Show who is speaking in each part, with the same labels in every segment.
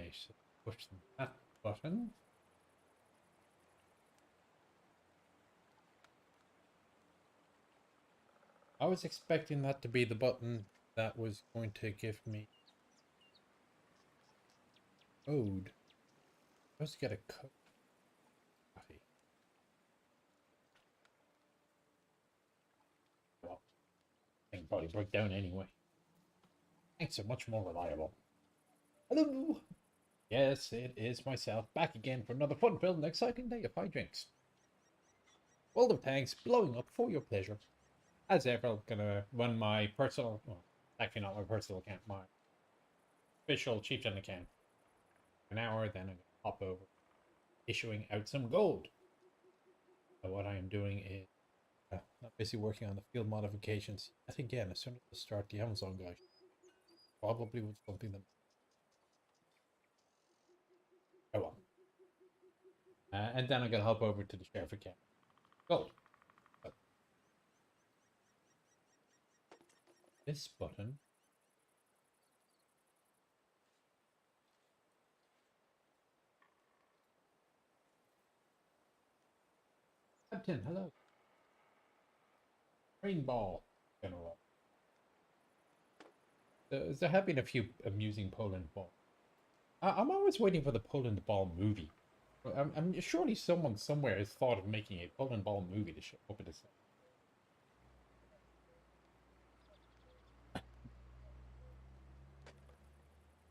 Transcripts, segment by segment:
Speaker 1: Okay, so push that button. I was expecting that to be the button that was going to give me code. Let's get a code. Well, I can probably break down anyway. Thanks are much more reliable. Hello! Yes, it is myself, back again for another fun-filled and exciting day of hijinks. World of Tanks blowing up for your pleasure. As ever, I'm gonna run my personal, well, actually not my personal account, my official Chieftain account. An hour, then I'm gonna hop over, issuing out some gold. So what I am doing is, I'm busy working on the field modifications. I think again, as soon as I start the Amazon guy, probably with something that. Oh well. And then I'm gonna hop over to the sheriff account. Gold. But this button. Captain, hello. Green ball. General. There have been a few amusing Poland ball. I'm always waiting for the Poland ball movie. I'm surely someone somewhere has thought of making a Poland ball movie to show up at this.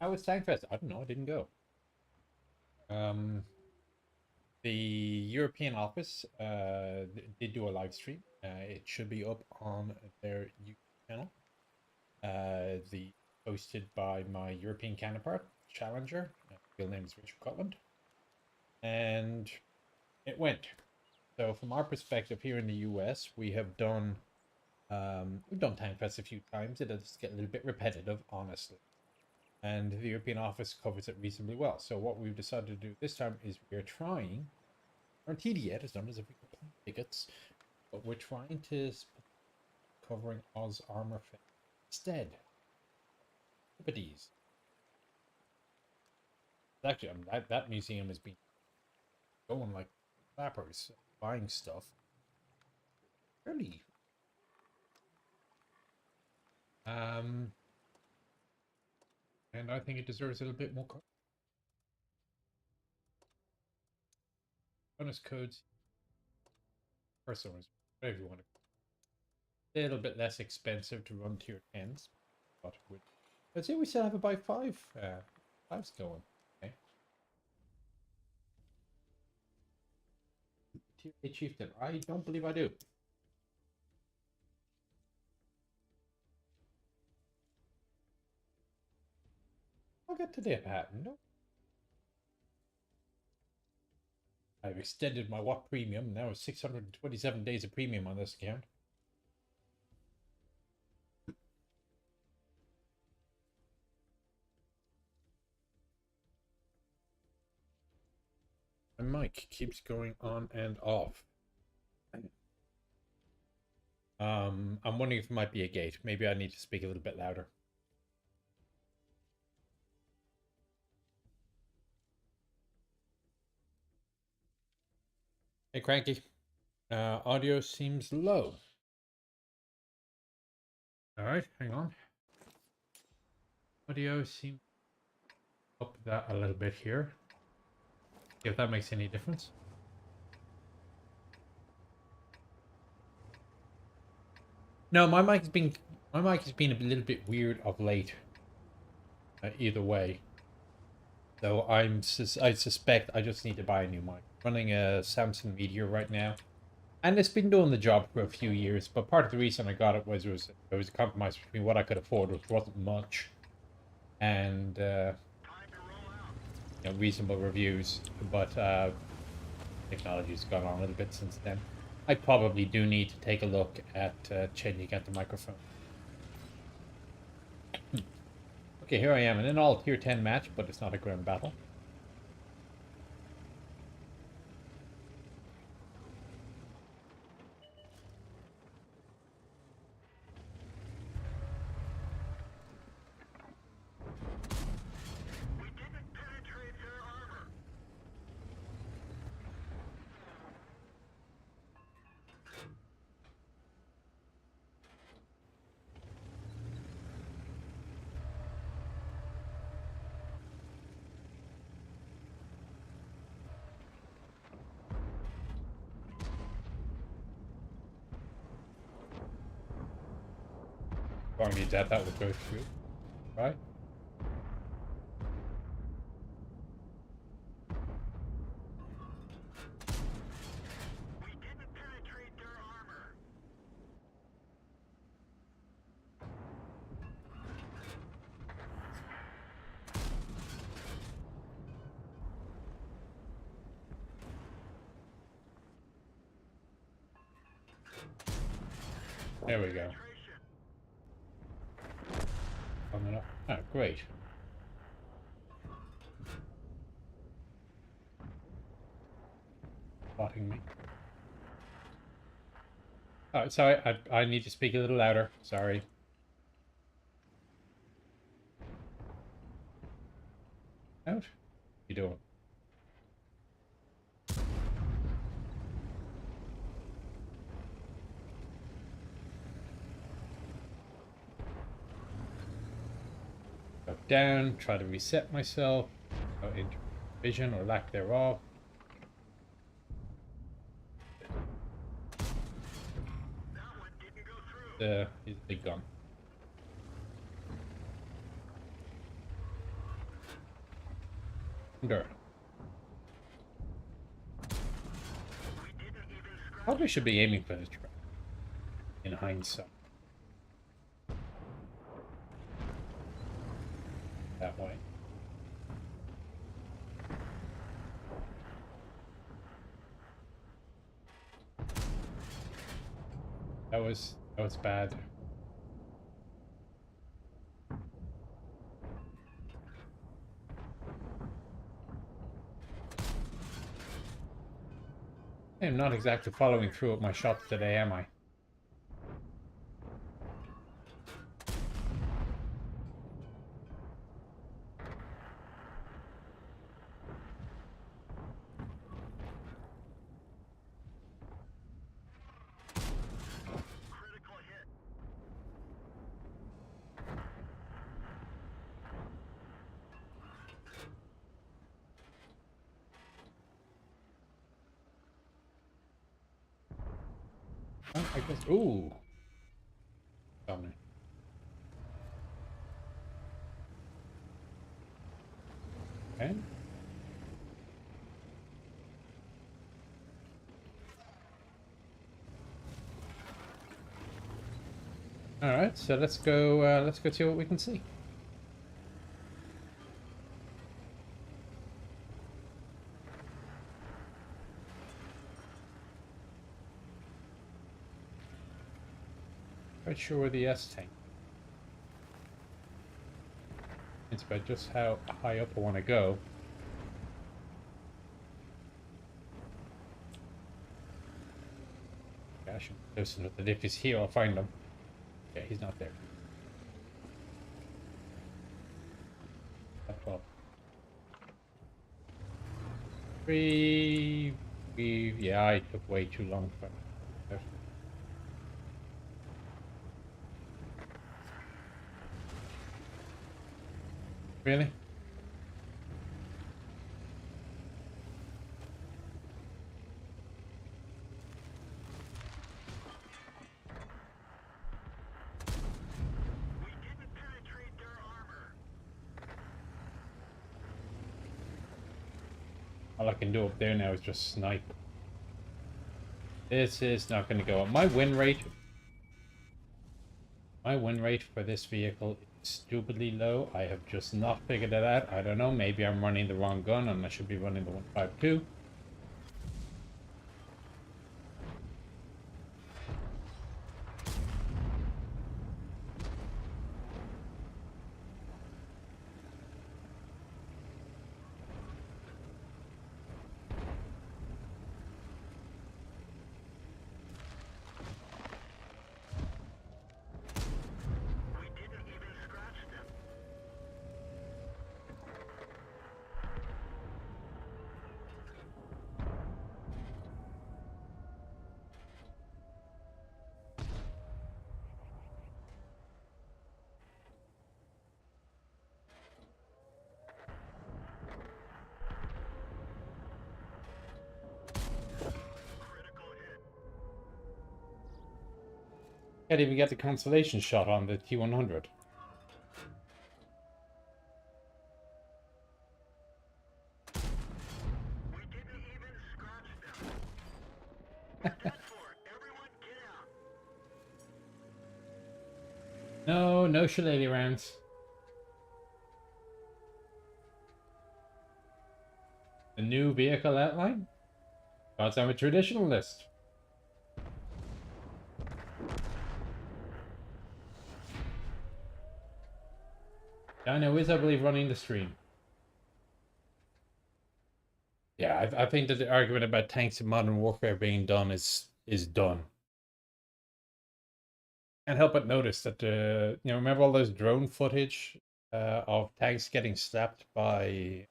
Speaker 1: How was Tankfest? I don't know. I didn't go. The European office did do a live stream. It should be up on their YouTube channel. The hosted by my European counterpart, Challenger. Real name is Richard Cutland, and it went. So from our perspective here in the US, we've done Tankfest a few times. It does get a little bit repetitive, honestly. And the European office covers it reasonably well. So what we've decided to do this time is we're trying, aren't yet as done as if we could play tickets, but we're trying to covering Oz Armor Fair instead. Activities. Actually, that museum has been going like flappers, buying stuff. Really. And I think it deserves a little bit more. Bonus codes, personas, whatever you want to. A little bit less expensive to run tier 10s, but let's see, we still have about fives going. Okay. Tier 8 chieftain. I don't believe I do. I'll get to the pattern. No. I've extended my WAP premium. Now it's 627 days of premium on this account. My mic keeps going on and off. I'm wondering if it might be a gate. Maybe I need to speak a little bit louder. Hey, Cranky. Audio seems low. All right, hang on. Audio seems up that a little bit here. See if that makes any difference. No, my mic has been a little bit weird of late. Either way, so I suspect I just need to buy a new mic. Running a Samsung Meteor right now, and it's been doing the job for a few years. But part of the reason I got it was there was a compromise between what I could afford, which wasn't much, and reasonable reviews. But technology's gone on a little bit since then. I probably do need to take a look at changing out the microphone. Okay, here I am in an all tier 10 match, but it's not a grand battle. inform you that that would go through, right?
Speaker 2: We didn't penetrate their armor.
Speaker 1: There we go. Oh, great. Spotting me. Oh, sorry, I need to speak a little louder. Sorry. Out? You doing? Go down, try to reset myself. Go into vision or lack thereof.
Speaker 2: That one didn't go through.
Speaker 1: He's a big gun. Under.
Speaker 2: We didn't even scratch.
Speaker 1: Probably should be aiming for the truck. In hindsight. That way. That was bad. I'm not exactly following through with my shots today, am I?
Speaker 2: Critical hit.
Speaker 1: Oh, I guess. Ooh. Got me. Okay. All right, so let's go. Let's go see what we can see. Quite sure where the S tank. It's about just how high up I want to go. Yeah, I should listen to that. If he's here, I'll find him. Yeah, he's not there. Up top. Yeah, I took way too long for that. Really?
Speaker 2: We didn't penetrate their armor.
Speaker 1: All I can do up there now is just snipe. This is not going to go up. My win rate for this vehicle is stupidly low. I have just not figured it out. I don't know. Maybe I'm running the wrong gun and I should be running the 152.
Speaker 2: We didn't even scratch them.
Speaker 1: Can't even get the constellation shot on the T-100.
Speaker 2: We didn't even scratch them. We're done for. Everyone get out.
Speaker 1: No, no shillelagh rounds. The new vehicle outline? Thoughts I'm a traditionalist. Dino is, I believe, running the stream. Yeah, I think that the argument about tanks in Modern Warfare being done is done. Can't help but notice that remember all those drone footage of tanks getting slapped by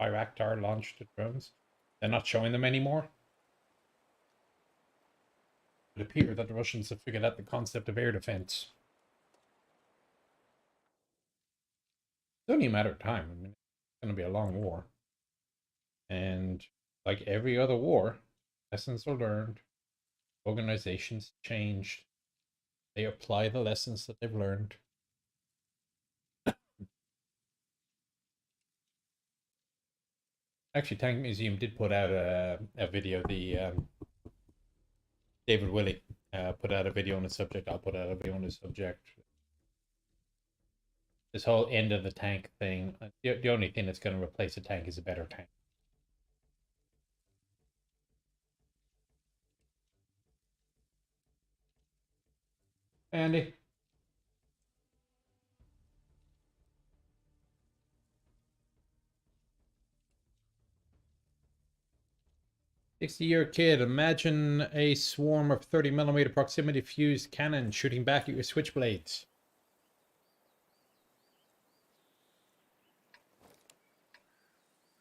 Speaker 1: Bayraktar launched drones? They're not showing them anymore. It appears that the Russians have figured out the concept of air defense. It's only a matter of time. I mean, it's going to be a long war. And like every other war, lessons are learned, organizations changed, they apply the lessons that they've learned. Actually, Tank Museum did put out a video. The David Willey put out a video on the subject. I'll put out a video on the subject. This whole end of the tank thing. The only thing that's going to replace a tank is a better tank. Andy. 60-year kid, imagine a swarm of 30mm proximity fused cannon shooting back at your switchblades.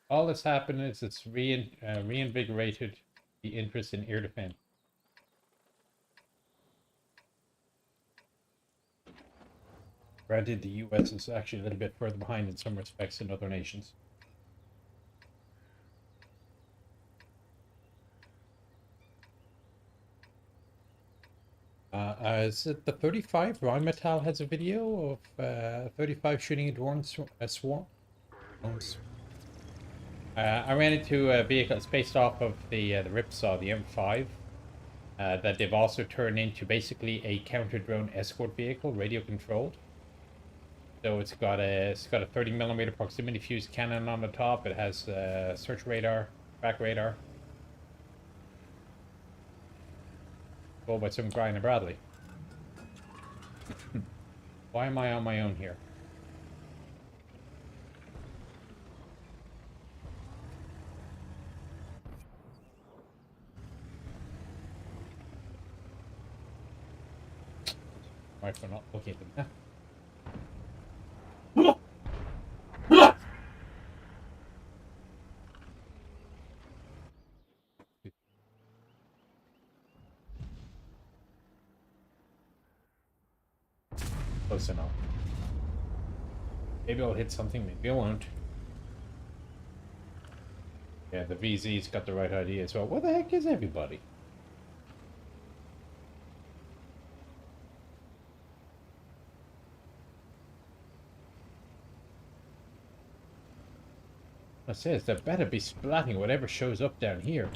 Speaker 1: All that's happened is it's reinvigorated the interest in air defense. Granted, the US is actually a little bit further behind in some respects than other nations. Is it the 35? Rheinmetall has a video of 35 shooting a swarm. I ran into a vehicle that's based off of the Ripsaw, the M5, that they've also turned into basically a counter-drone escort vehicle, radio controlled. So it's got a 30mm proximity fused cannon on the top. It has search radar, track radar. Controlled by some guy in a Bradley. Why am I on my own here? Right, for not looking at them. Close enough. Maybe I'll hit something, maybe I won't. Yeah, the VZ's got the right idea as well. Where the heck is everybody? It says there better be splatting whatever shows up down here.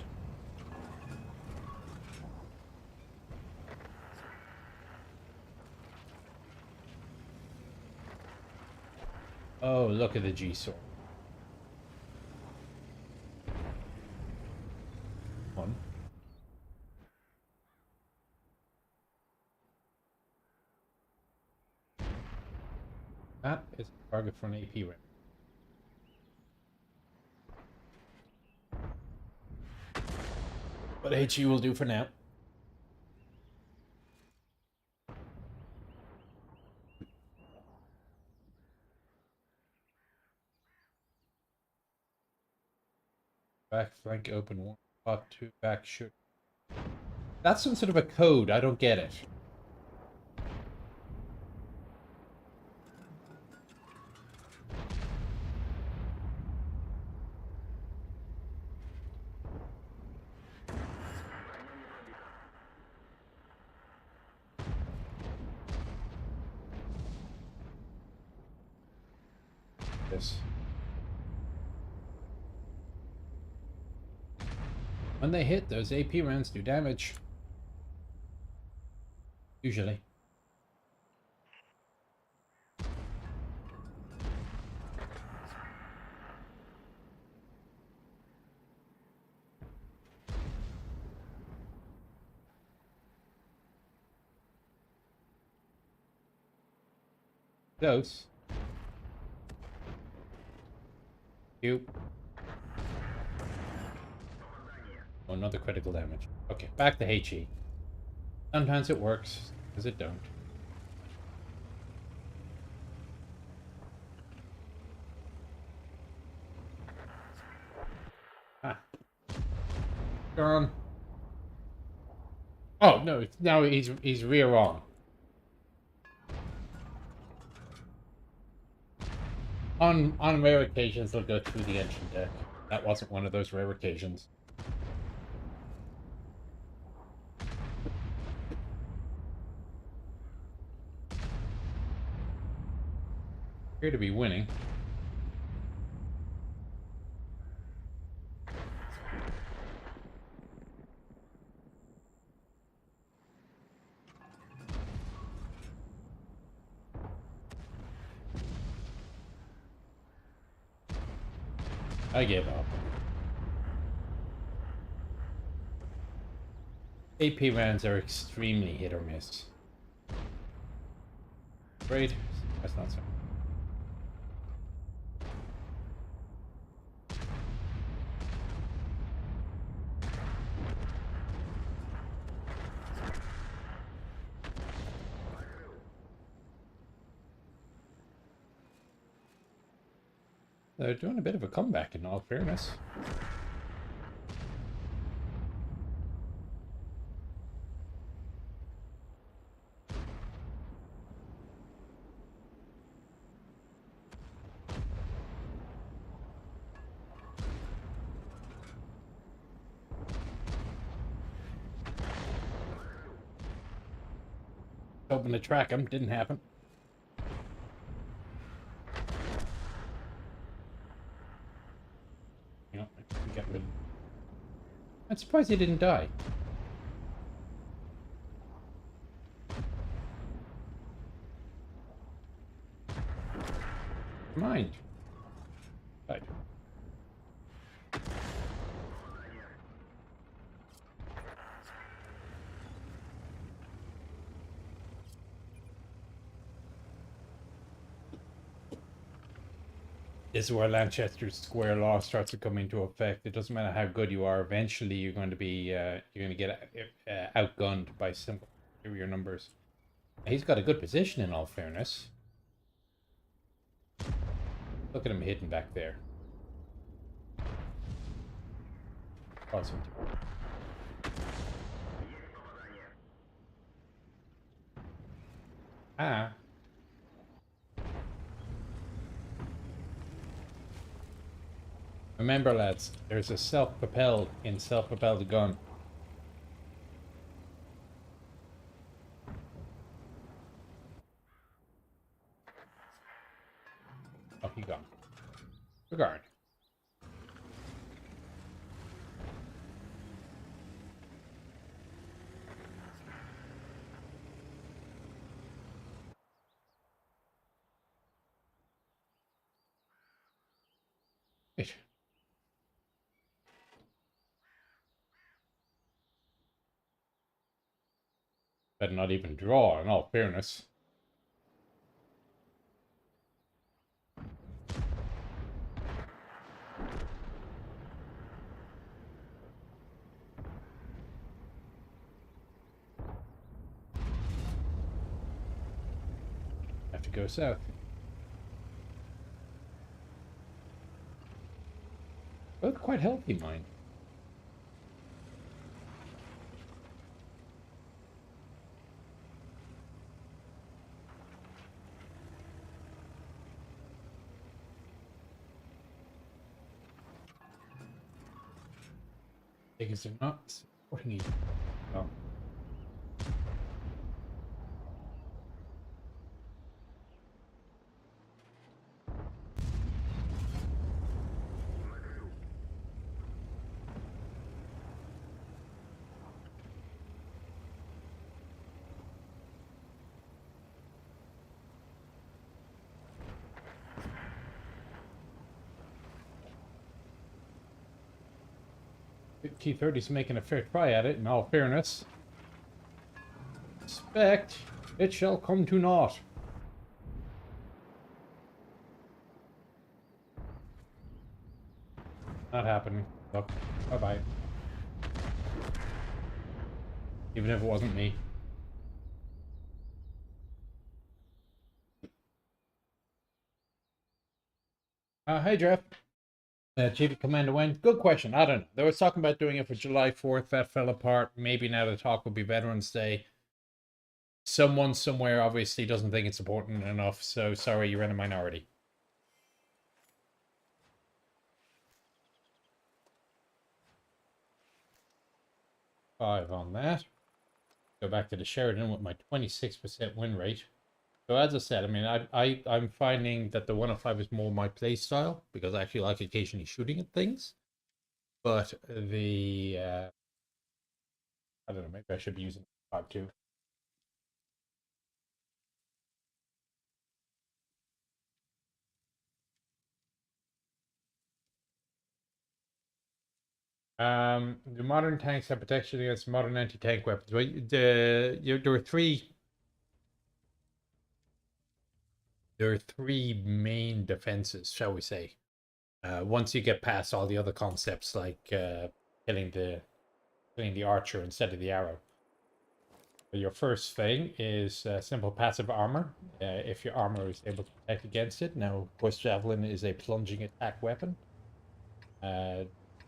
Speaker 1: Oh, look at the G-sword. One. That is a target for an AP rep. But HE will do for now. Back flank open one. Pot two back shoot. That's some sort of a code. I don't get it. this. When they hit, those AP rounds do damage. Usually. Close. You. Oh, another critical damage. Okay, back to HE. Sometimes it works, sometimes it don't. Ah. Gone. Oh no, now he's rear on. On rare occasions they'll go through the engine deck. That wasn't one of those rare occasions. Appear to be winning. I gave up. AP rounds are extremely hit or miss. Great. That's not so. They're doing a bit of a comeback in all fairness. Hoping to track him, didn't happen. You know, get rid of... I'm surprised he didn't die. Mind. Right. This is where Lanchester's square law starts to come into effect. It doesn't matter how good you are. Eventually, you're going to be get outgunned by some superior numbers. He's got a good position in all fairness. Look at him hidden back there. Awesome. Ah. Remember, lads, there's a self-propelled gun. Oh, he gone. Regard. Wait. Better not even draw, in all fairness. Have to go south. Both quite healthy, mine. Because they're not supporting each other. Oh. T-30's making a fair try at it, in all fairness. Expect it shall come to naught. Not happening. Look, bye-bye. Even if it wasn't me. Hey, Jeff. Chief of Commander Wayne. Good question. I don't know. They were talking about doing it for July 4th. That fell apart. Maybe now the talk will be Veterans Day. Someone somewhere obviously doesn't think it's important enough. So sorry, you're in a minority. Five on that. Go back to the Sheridan with my 26% win rate. So as I said, I mean, I'm finding that the 105 is more my play style because I actually like occasionally shooting at things. But the I don't know, maybe I should be using 5 too. The modern tanks have protection against modern anti-tank weapons. Well, there are three. There are three main defenses, shall we say? Once you get past all the other concepts like killing the archer instead of the arrow. Your first thing is simple passive armor. If your armor is able to protect against it. Now, of course, javelin is a plunging attack weapon.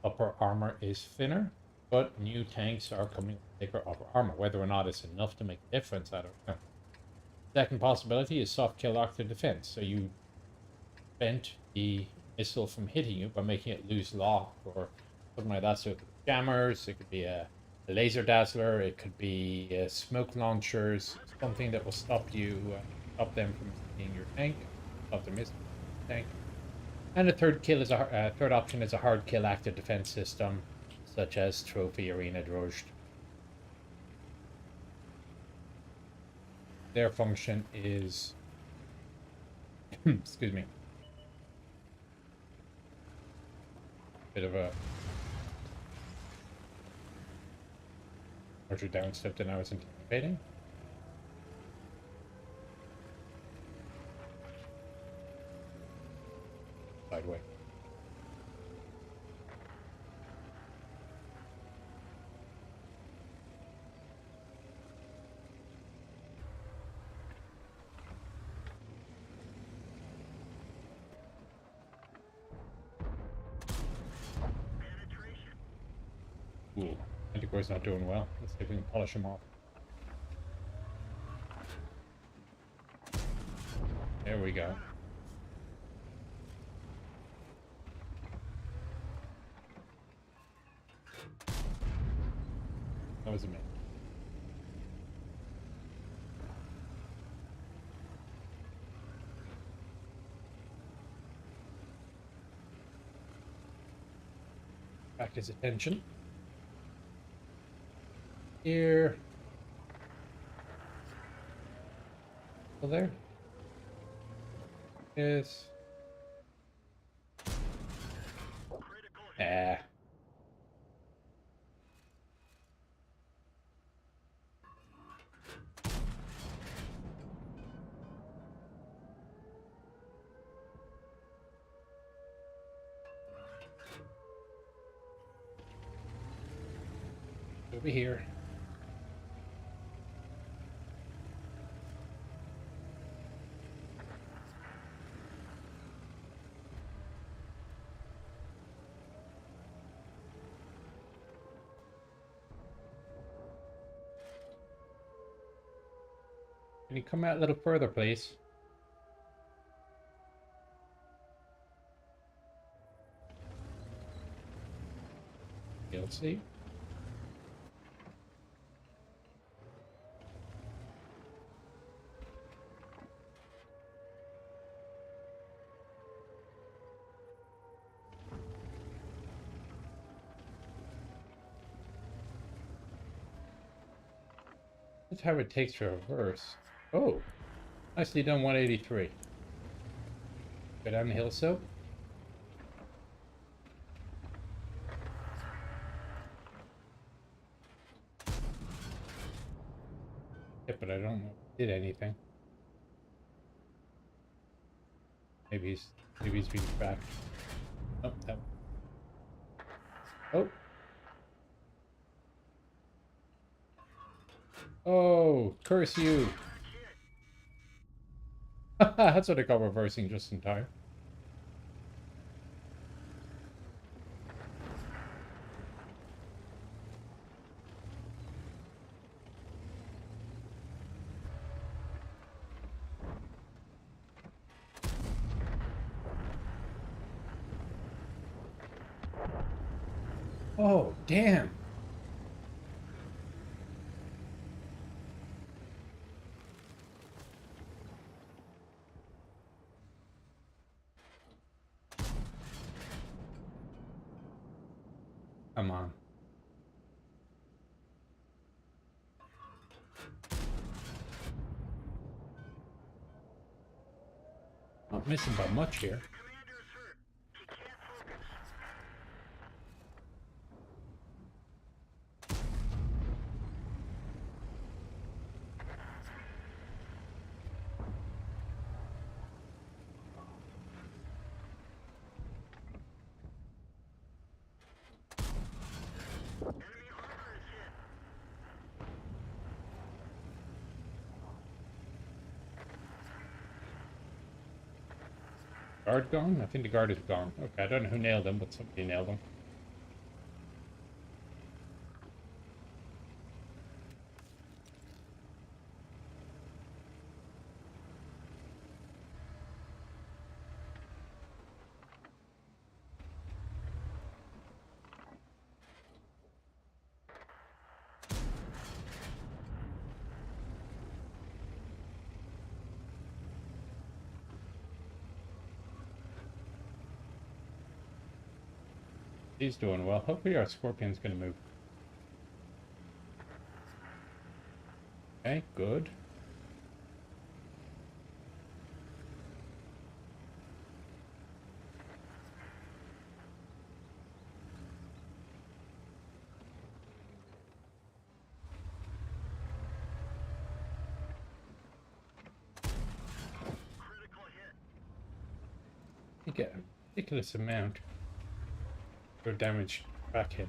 Speaker 1: Upper armor is thinner, but new tanks are coming with thicker upper armor. Whether or not it's enough to make a difference, I don't know. Second possibility is soft kill active defense. So you prevent the missile from hitting you by making it lose lock or something like that. So it could be jammers, it could be a laser dazzler, it could be smoke launchers, something that will stop them from seeing your tank, stop the missile tank. And the third option is a hard kill active defense system, such as Trophy Arena Drojd. Their function is, excuse me, bit of a larger downstep than I was anticipating. Sideway. Ooh, Anticore's not doing well. Let's see if we can polish him off. There we go. That was a minute. Back his attention. Here. Still there? Yes. Ah. Over here. Can you come out a little further, please? Let's see. That's how it takes to reverse. Oh, nicely done, 183. Go down the hill, so. it, but I don't know if it did anything. Maybe he's being tracked. Oh, that. Oh. Oh, curse you! That's what I call reversing just in time. Oh, damn! Come on. Not missing by much here.
Speaker 2: Commander is hurt. He can't focus. Enemy armor is hit.
Speaker 1: Guard gone? I think the guard is gone. Okay, I don't know who nailed him, but somebody nailed him. He's doing well. Hopefully our Scorpion's gonna move. Okay, good.
Speaker 2: Critical hit.
Speaker 1: You get a ridiculous amount of damage back hit.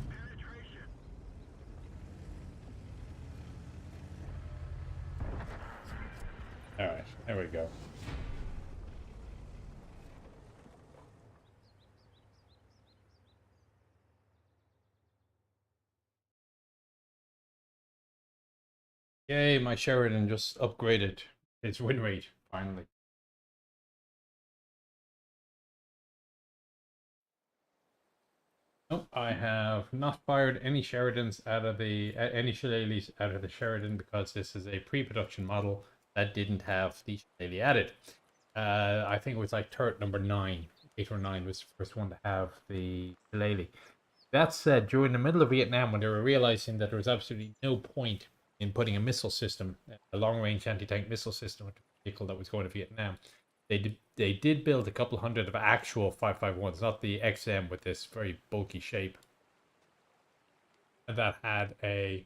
Speaker 2: Penetration.
Speaker 1: Alright, there we go. Yay, my Sheridan just upgraded its win rate, finally. Nope, I have not fired any Sheridans out of the any Shillelaghs out of the Sheridan because this is a pre-production model that didn't have the Shillelagh added. I think it was like turret number 9, 8 or 9 was the first one to have the Shillelagh. That said, during the middle of Vietnam, when they were realizing that there was absolutely no point in putting a missile system, a long-range anti-tank missile system, with the vehicle that was going to Vietnam, they did build a couple hundred of actual 5.51s, not the XM with this very bulky shape. And that had a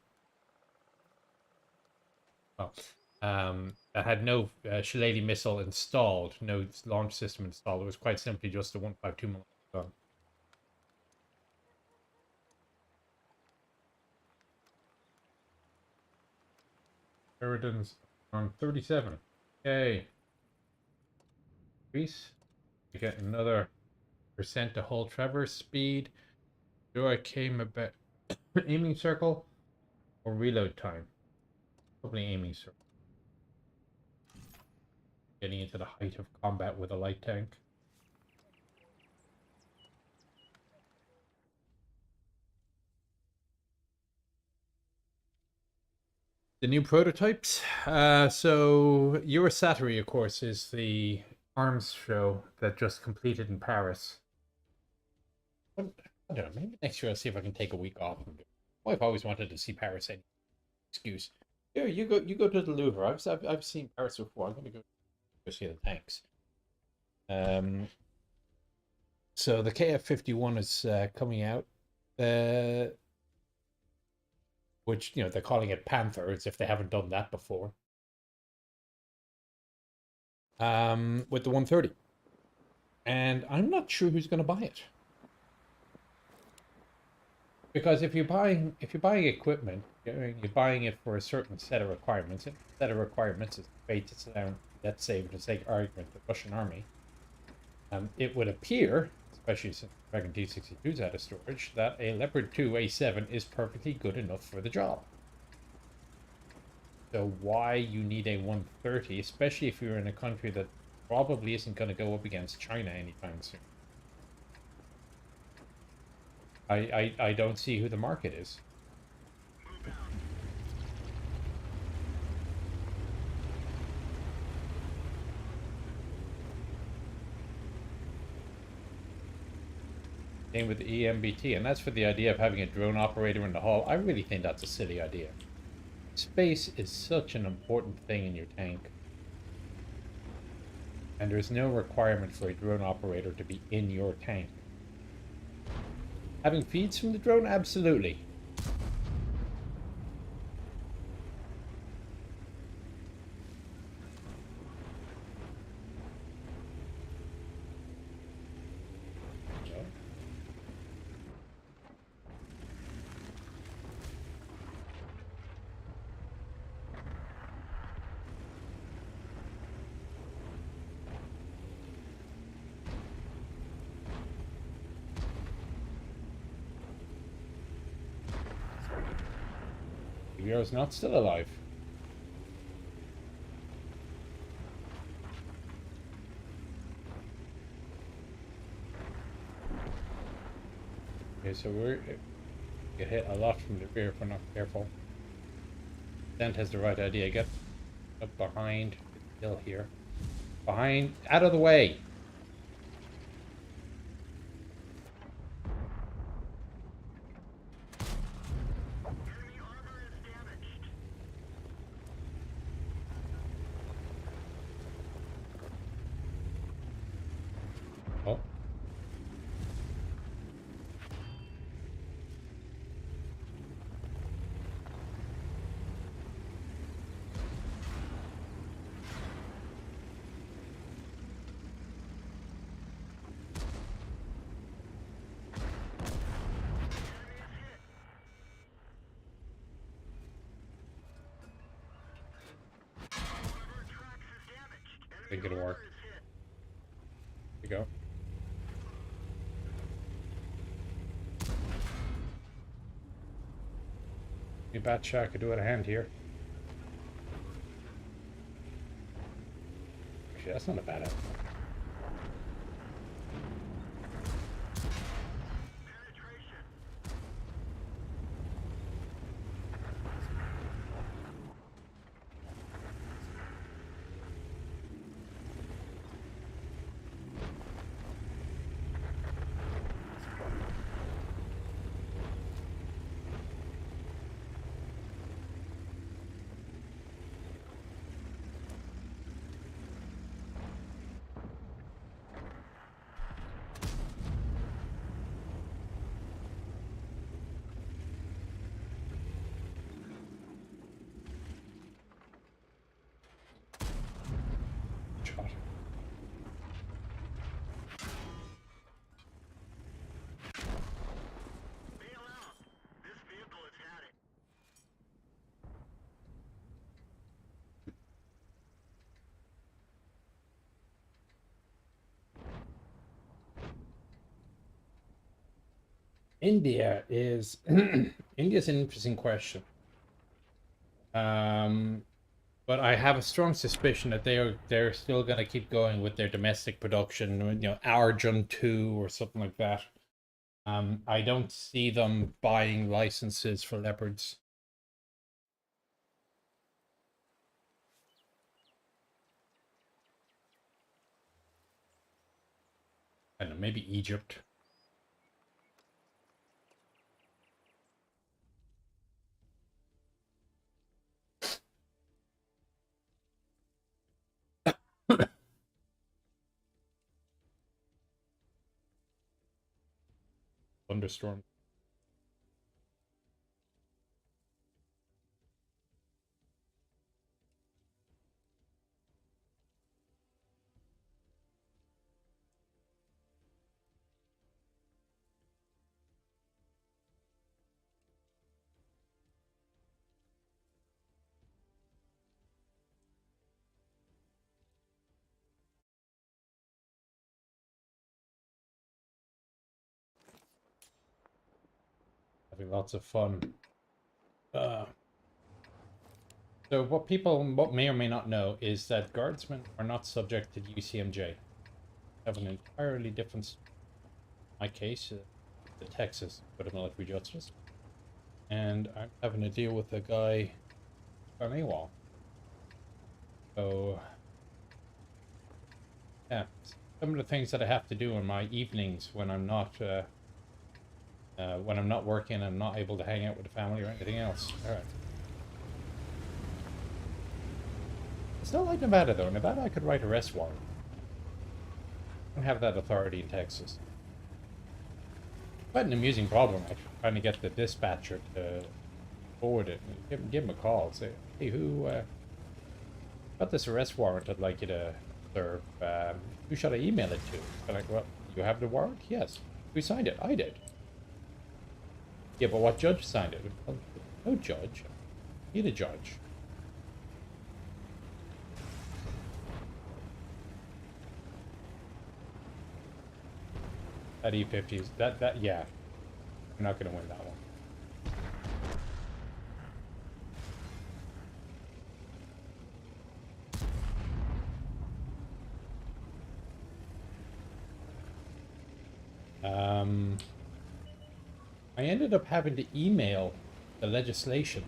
Speaker 1: that had no Shillelagh missile installed, no launch system installed. It was quite simply just a 152mm gun. Sheridan's on 37. Okay. Increase. We get another percent to whole traverse speed. Do I came about aiming circle or reload time? Probably aiming circle. Getting into the height of combat with a light tank. The new prototypes. So Eurosatory, of course, is the arms show that just completed in Paris. I don't know. Maybe next year I'll see if I can take a week off. I've always wanted to see Paris. Any excuse? Here, you go. You go to the Louvre. I've seen Paris before. I'm going to go see the tanks. So the KF-51 is coming out. which, you know, they're calling it Panther as if they haven't done that before. With the 130. And I'm not sure who's going to buy it. Because if you're buying equipment, you're buying it for a certain set of requirements. And the set of requirements is based around, let's say, for the sake of argument, the Russian army. It would appear, especially since Dragon T62 is out of storage, that a Leopard 2 A7 is perfectly good enough for the job. So why you need a 130, especially if you're in a country that probably isn't going to go up against China anytime soon. I don't see who the market is. Same with the EMBT, and that's for the idea of having a drone operator in the hull. I really think that's a silly idea. Space is such an important thing in your tank. And there's no requirement for a drone operator to be in your tank. Having feeds from the drone? Absolutely. Hero's not still alive. Okay, so we're get hit a lot from the rear if we're not careful. Dent has the right idea. Get up behind the hill here. Behind, out of the way.
Speaker 2: Enemy armor is damaged.
Speaker 1: Oh.
Speaker 2: Armor tracks is damaged.
Speaker 1: Think
Speaker 2: Enemy
Speaker 1: it'll work.
Speaker 2: armor is hit.
Speaker 1: Here you go. Me bat shot could do it a hand here. Actually, that's not a bad idea.
Speaker 2: Penetration.
Speaker 1: Shot.
Speaker 2: Bail out. This vehicle has had it.
Speaker 1: India is India's an interesting question. But I have a strong suspicion that they're still gonna keep going with their domestic production, you know, Arjun 2 or something like that. I don't see them buying licenses for Leopards. I don't know, maybe Egypt. Thunderstorm. having lots of fun. So what may or may not know is that guardsmen are not subject to the UCMJ. Have an entirely different, in my case, the Texas Code of Military Justice, and I'm having to deal with a guy on AWOL. So, yeah, some of the things that I have to do in my evenings when I'm not working, I'm not able to hang out with the family or anything else. All right. It's not like Nevada though. Nevada, I could write arrest warrant. I don't have that authority in Texas. Quite an amusing problem, actually, trying to get the dispatcher to forward it. Give him a call. Say, hey, who got this arrest warrant I'd like you to serve? Who should I email it to? I'm like, well, you have the warrant? Yes. Who signed it? I did. Yeah, but what judge signed it? Well, no judge. Need a judge. That E50 is yeah. I'm not gonna win that one. I ended up having to email the legislation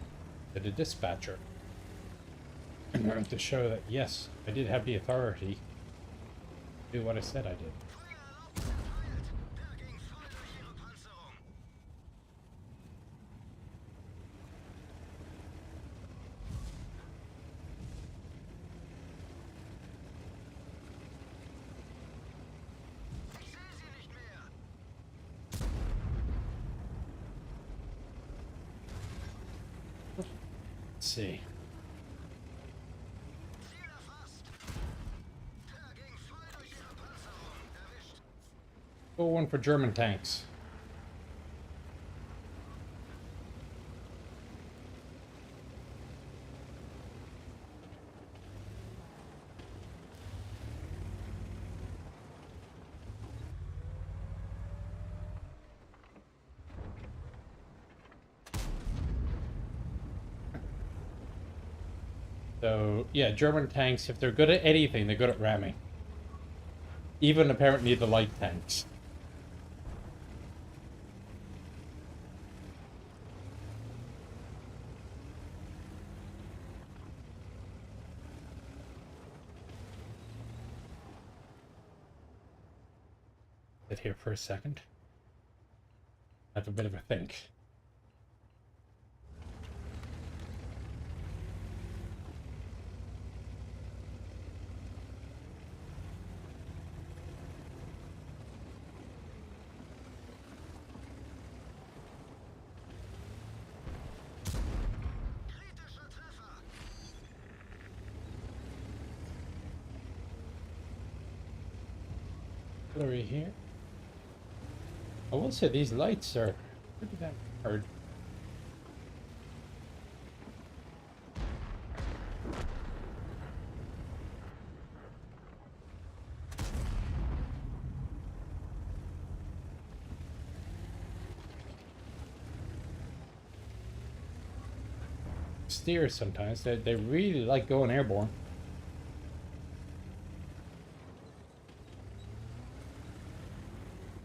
Speaker 1: to the dispatcher to show that yes, I did have the authority to do what I said I did. Let's see. Go one for German tanks. So, yeah, German tanks, if they're good at anything, they're good at ramming. Even apparently the light tanks. Sit here for a second. Have a bit of a think. Artillery here. I will say these lights are pretty damn hard. Steer sometimes. They really like going airborne.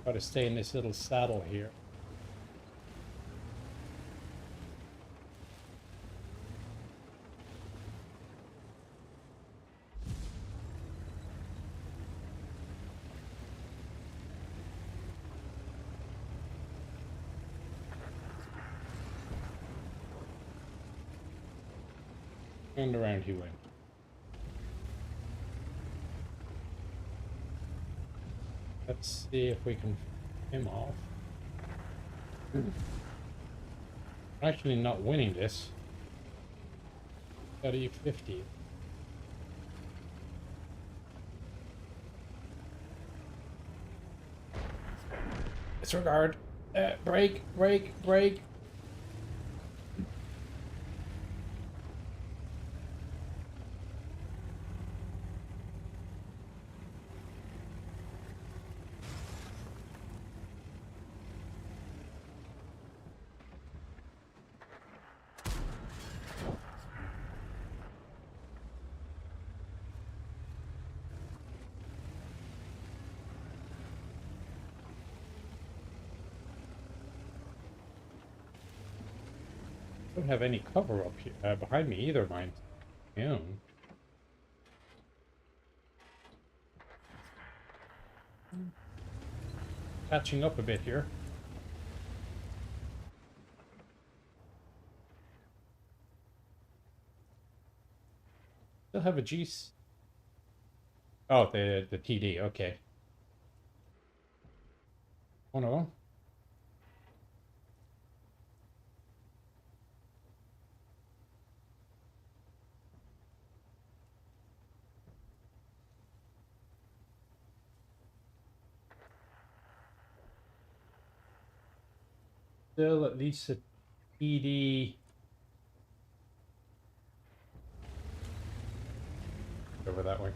Speaker 1: Try to stay in this little saddle here. And around he went. Let's see if we can him off. I'm actually not winning this. Got E50. Disregard. Brake, brake, brake. Don't have any cover up here behind me either, mind. Yeah. Catching up a bit here. Still have a G. Oh, the TD. Okay. Oh no. Still at least a TD. Over that way.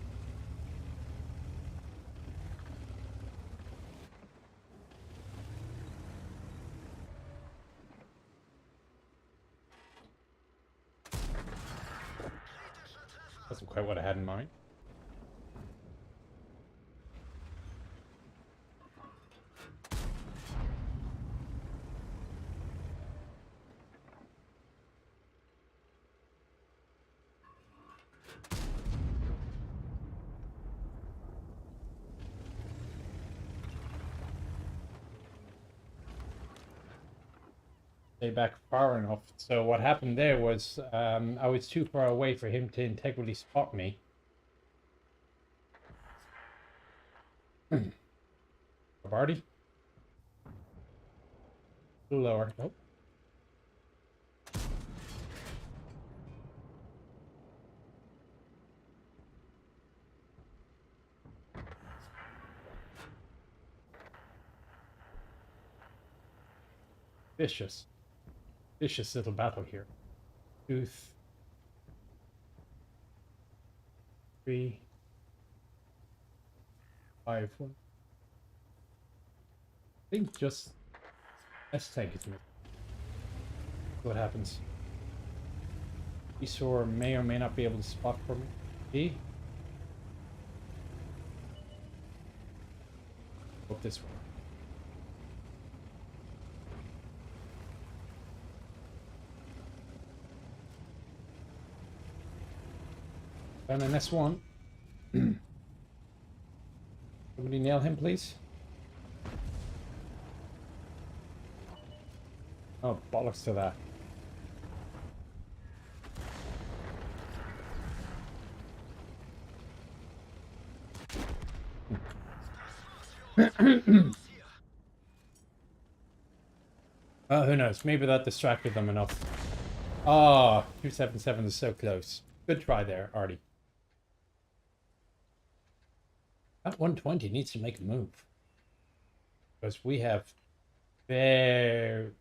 Speaker 1: Wasn't quite what I had in mind. Stay back far enough. So what happened there was I was too far away for him to integrally spot me. Barty? A little lower. Nope. Vicious. Vicious little battle here. 2, 3, 5, 1. I think just S tank is missing. What happens? Esor may or may not be able to spot for me. B. Hope this one. And an S1. Somebody nail him, please. Oh, bollocks to that. Who knows? Maybe that distracted them enough. Oh, 277 is so close. Good try there, Artie. That 120 needs to make a move. Because we have very...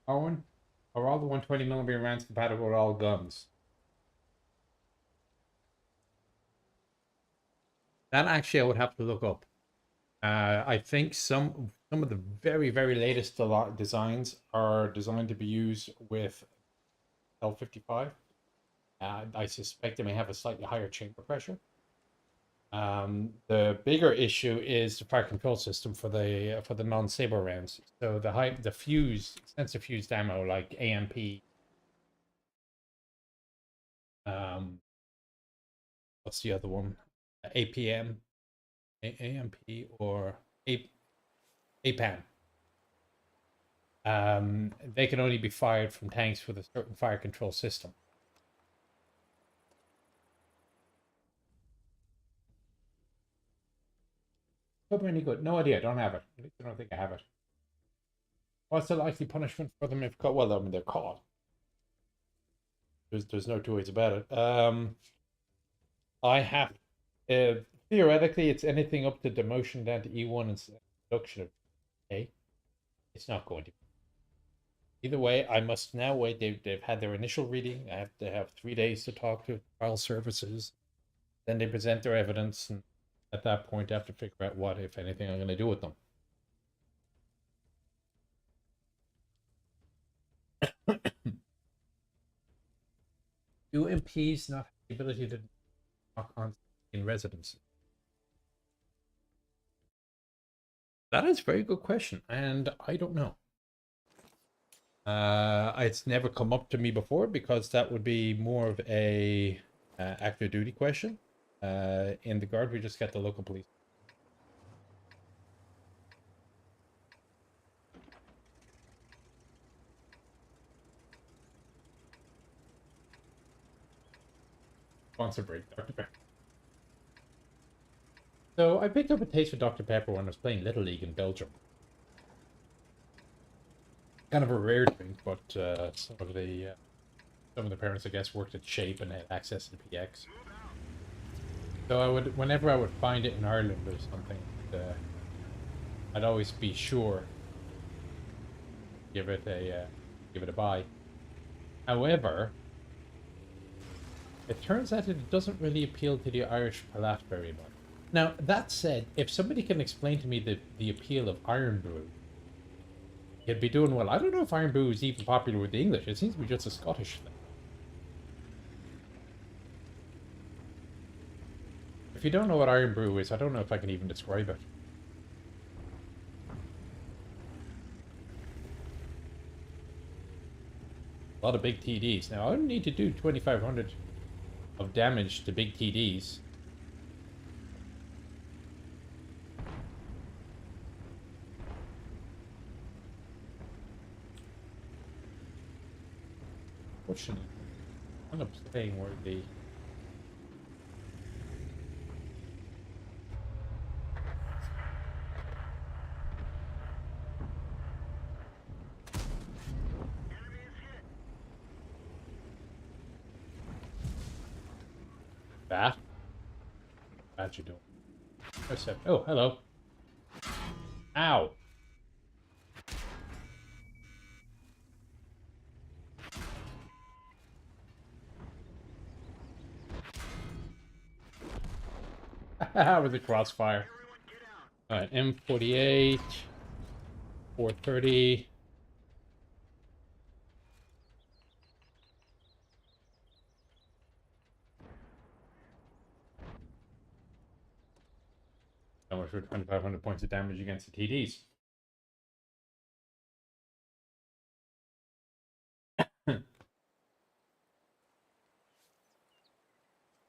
Speaker 1: Owen, are all the 120mm rounds compatible with all guns? That actually I would have to look up. I think some of the very, very latest designs are designed to be used with L55. I suspect they may have a slightly higher chamber pressure. The bigger issue is the fire control system for the non-saber rounds. So the fuse, sensor fused ammo like AMP. What's the other one? APM, AMP or APAM. They can only be fired from tanks with a certain fire control system. Hope any good? No idea. Don't have it. I don't think I have it. What's the likely punishment for them if caught? Well, I mean they're caught. There's no two ways about it. I have theoretically it's anything up to demotion down to E1 and reduction of A. It's not going to be. Either way, I must now wait. They've had their initial reading. I have to have 3 days to talk to trial services. Then they present their evidence, and at that point, I have to figure out what, if anything, I'm going to do with them. Do MPs not have the ability to knock on in residences? That is a very good question, and I don't know. It's never come up to me before because that would be more of a active duty question. In the guard, we just get the local police. Sponsor break, Dr. Pepper. So I picked up a taste for Dr. Pepper when I was playing Little League in Belgium. Kind of a rare drink, but some of the parents, I guess, worked at Shape and had access to PX. So whenever I would find it in Ireland or something, I'd always be sure give it a buy. However, it turns out it doesn't really appeal to the Irish palate very much. Now, that said, if somebody can explain to me the appeal of Iron Brew, you'd be doing well. I don't know if Iron Brew is even popular with the English. It seems to be just a Scottish thing. If you don't know what Iron Brew is, I don't know if I can even describe it. A lot of big TDs. Now, I don't need to do 2,500 of damage to big TDs. Fortunately, I'm not playing where the... That? Bad you doing? Oh, hello. Ow. With the crossfire. Alright, M48, 430. So much for 2,500 points of damage against the TDs.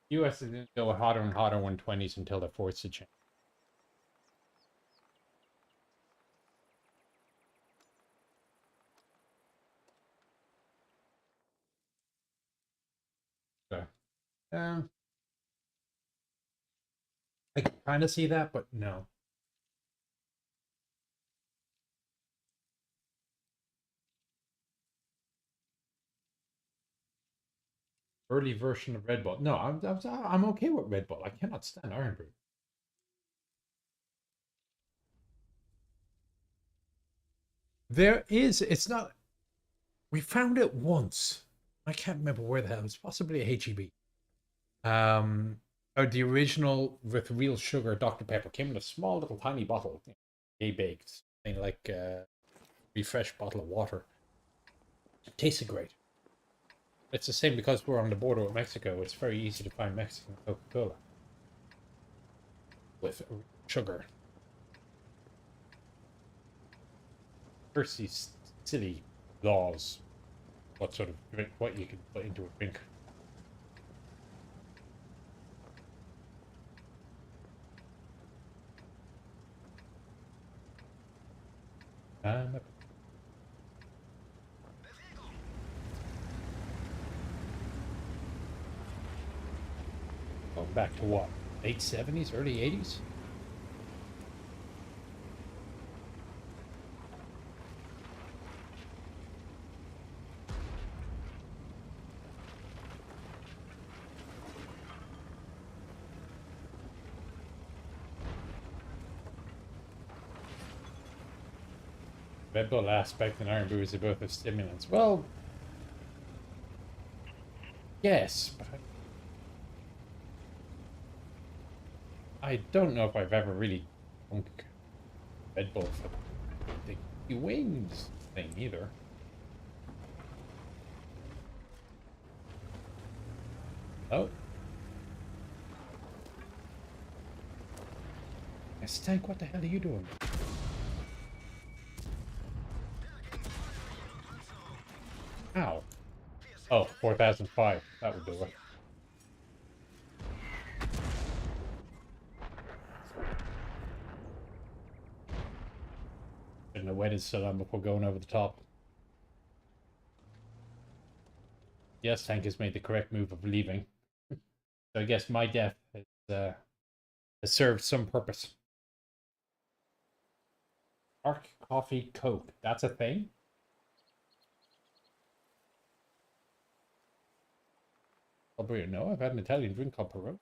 Speaker 1: US is going to go hotter and hotter 120s until they're forced to change. So, I can kind of see that, but no. Early version of Red Bull. No, I'm okay with Red Bull. I cannot stand Iron Brew. There is. It's not. We found it once. I can't remember where the hell. It's possibly a HEB. Or the original with real sugar Dr. Pepper came in a small little tiny bottle, gay baked, thing like a refreshed bottle of water. It tasted great. It's the same because we're on the border with Mexico. It's very easy to find Mexican Coca-Cola with sugar. First, these silly laws. What sort of drink? What you can put into a drink? Going back to what? Late 70s, early 80s? Red Bull aspect and Iron Brew is both of stimulants. Well, yes, but I don't know if I've ever really drunk Red Bull for the wings thing either. Oh. Stank, what the hell are you doing? Ow. Oh, 4005. That would do it. Shouldn't have waited so long before going over the top. Yes, Tank has made the correct move of leaving. So I guess my death has served some purpose. Dark coffee Coke. That's a thing? Probably no. I've had an Italian drink called Perot.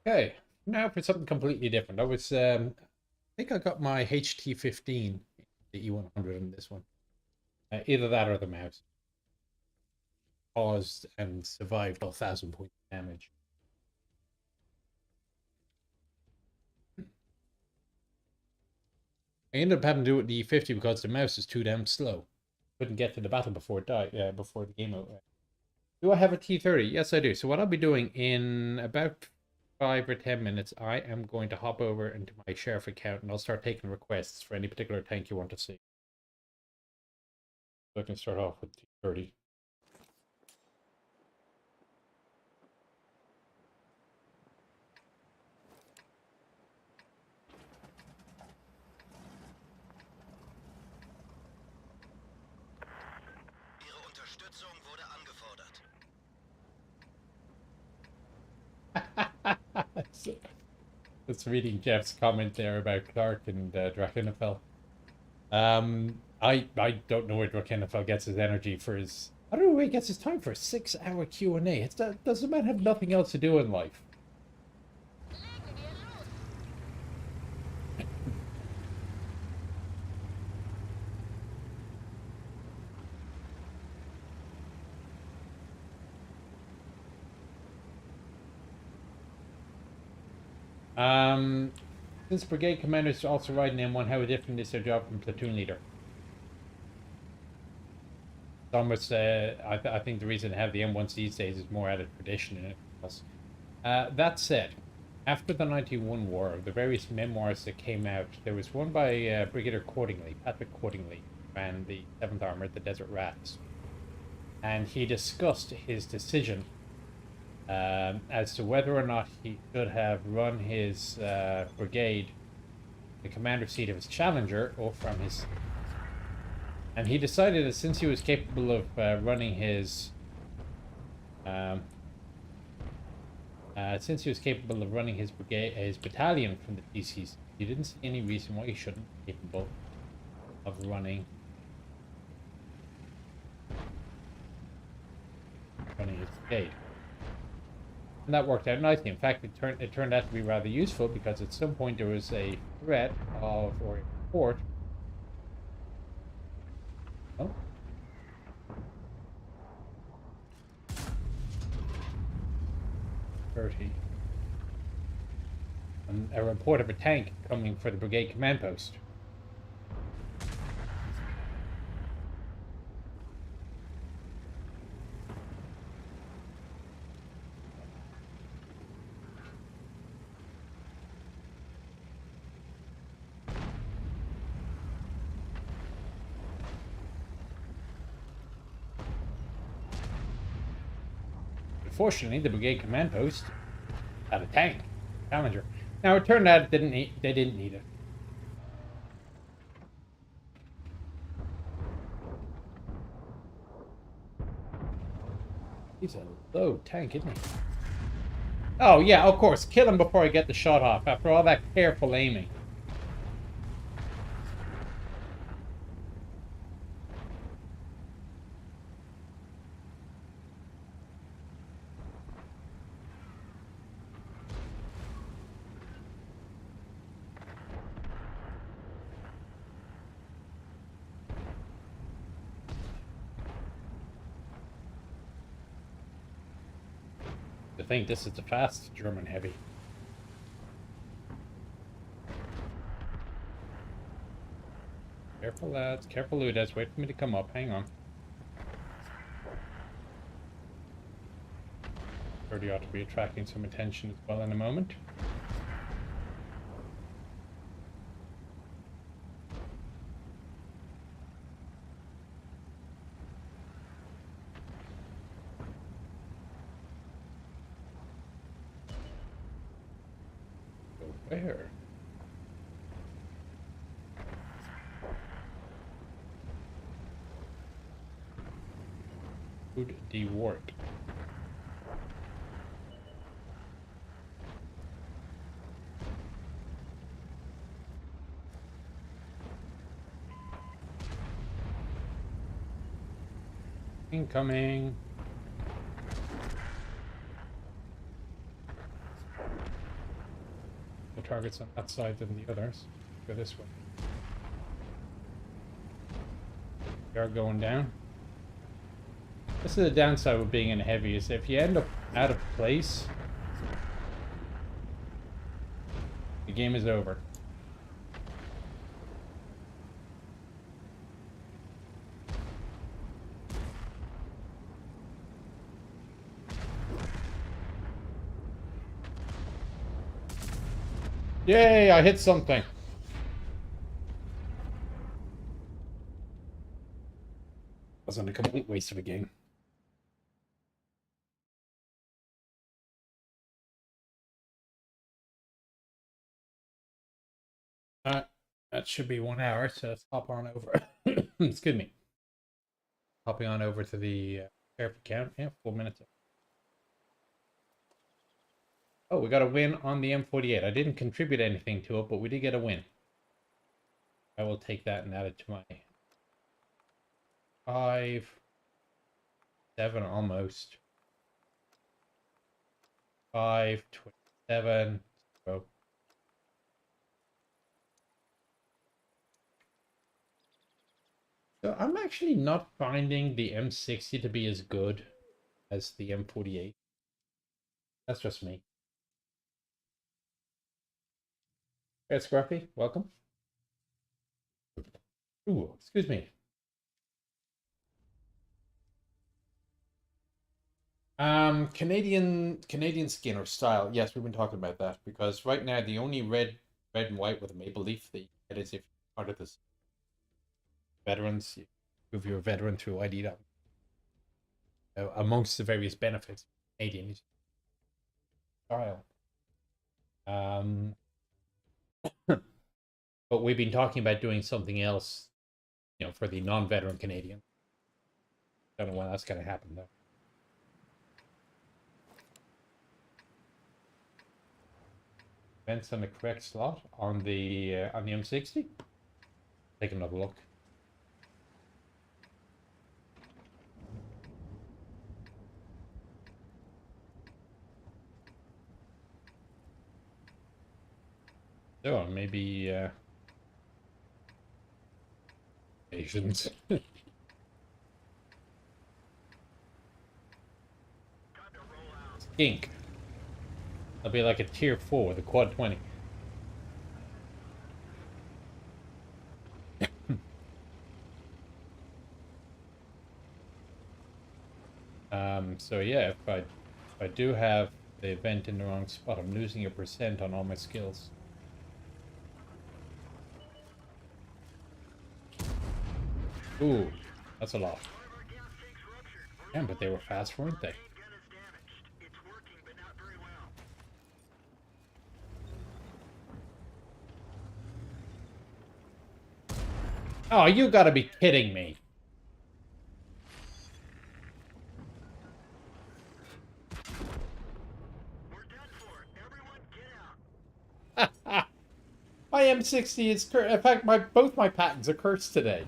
Speaker 1: Okay, now for something completely different. I think I got my HT15, the E100 in this one. Either that or the mouse. Caused and survived 1,000 points of damage. I ended up having to do it with the E50 because the mouse is too damn slow. Couldn't get to the battle before it died, before the game over. Do I have a T30? Yes, I do. So what I'll be doing in about 5 or 10 minutes, I am going to hop over into my sheriff account and I'll start taking requests for any particular tank you want to see. So I can start off with T30.
Speaker 2: Ihre Unterstützung wurde angefordert.
Speaker 1: That's reading Jeff's comment there about Clark and Drakenfell. I don't know where Drakenfell gets his energy for his. I don't know where he gets his time for a 6-hour Q&A. Does the man have nothing else to do in life? Since brigade commanders also ride an M1, how different is their job from platoon leader? It's almost, I think the reason to have the M1s these days is more out of tradition in it. That said, after the 91 war, the various memoirs that came out, there was one by Brigadier Cordingley, Patrick Cordingley, ran the 7th Armored, the Desert Rats. And he discussed his decision as to whether or not he should have run his brigade, the commander seat of his Challenger, or from his. And he decided that since he was capable of running his. Since he was capable of running his brigade, his battalion from the TCs, he didn't see any reason why he shouldn't be capable of running his brigade. And that worked out nicely. In fact, it turned out to be rather useful because at some point there was a threat of, or a report. Oh. A report of a tank coming for the brigade command post. Fortunately, the brigade command post had a tank, Challenger. Now it turned out they didn't need it. He's a low tank, isn't he? Oh yeah, of course. Kill him before I get the shot off. After all that careful aiming. I think this is the fast German heavy. Careful. Careful, lads. Careful, Ludes. Wait for me to come up. Hang on. Birdie ought to be attracting some attention as well in a moment. Go where? Food de-wart. Incoming. The target's on that side than the others. Go this way. We are going down. This is the downside with being in heavy, is if you end up out of place, the game is over. Yay, I hit something. Wasn't a complete waste of a game. That should be 1 hour, so let's hop on over. Excuse me. Hopping on over to the therapy count. Yeah, 4 minutes. Oh, we got a win on the M48. I didn't contribute anything to it, but we did get a win. I will take that and add it to my 5, 7 almost. 5, 27. So I'm actually not finding the M60 to be as good as the M48. That's just me. Hey, Scruffy, welcome. Ooh, excuse me. Canadian skin or style. Yes, we've been talking about that because right now the only red and white with a maple leaf that you get is if you're part of this veterans. You prove you're a veteran through ID. Amongst the various benefits, Canadian style. But we've been talking about doing something else, for the non-veteran Canadian. Don't know when that's going to happen though. Events on the correct slot on the M60. Take another look. So maybe Asians. Skink. That'll be like a tier 4, the quad 20. So yeah, if I do have the event in the wrong spot, I'm losing a percent on all my skills. Ooh, that's a lot. Yeah, but they were fast, weren't they? Oh, you gotta be kidding me. My M60 is cursed. In fact, both my patents are cursed today.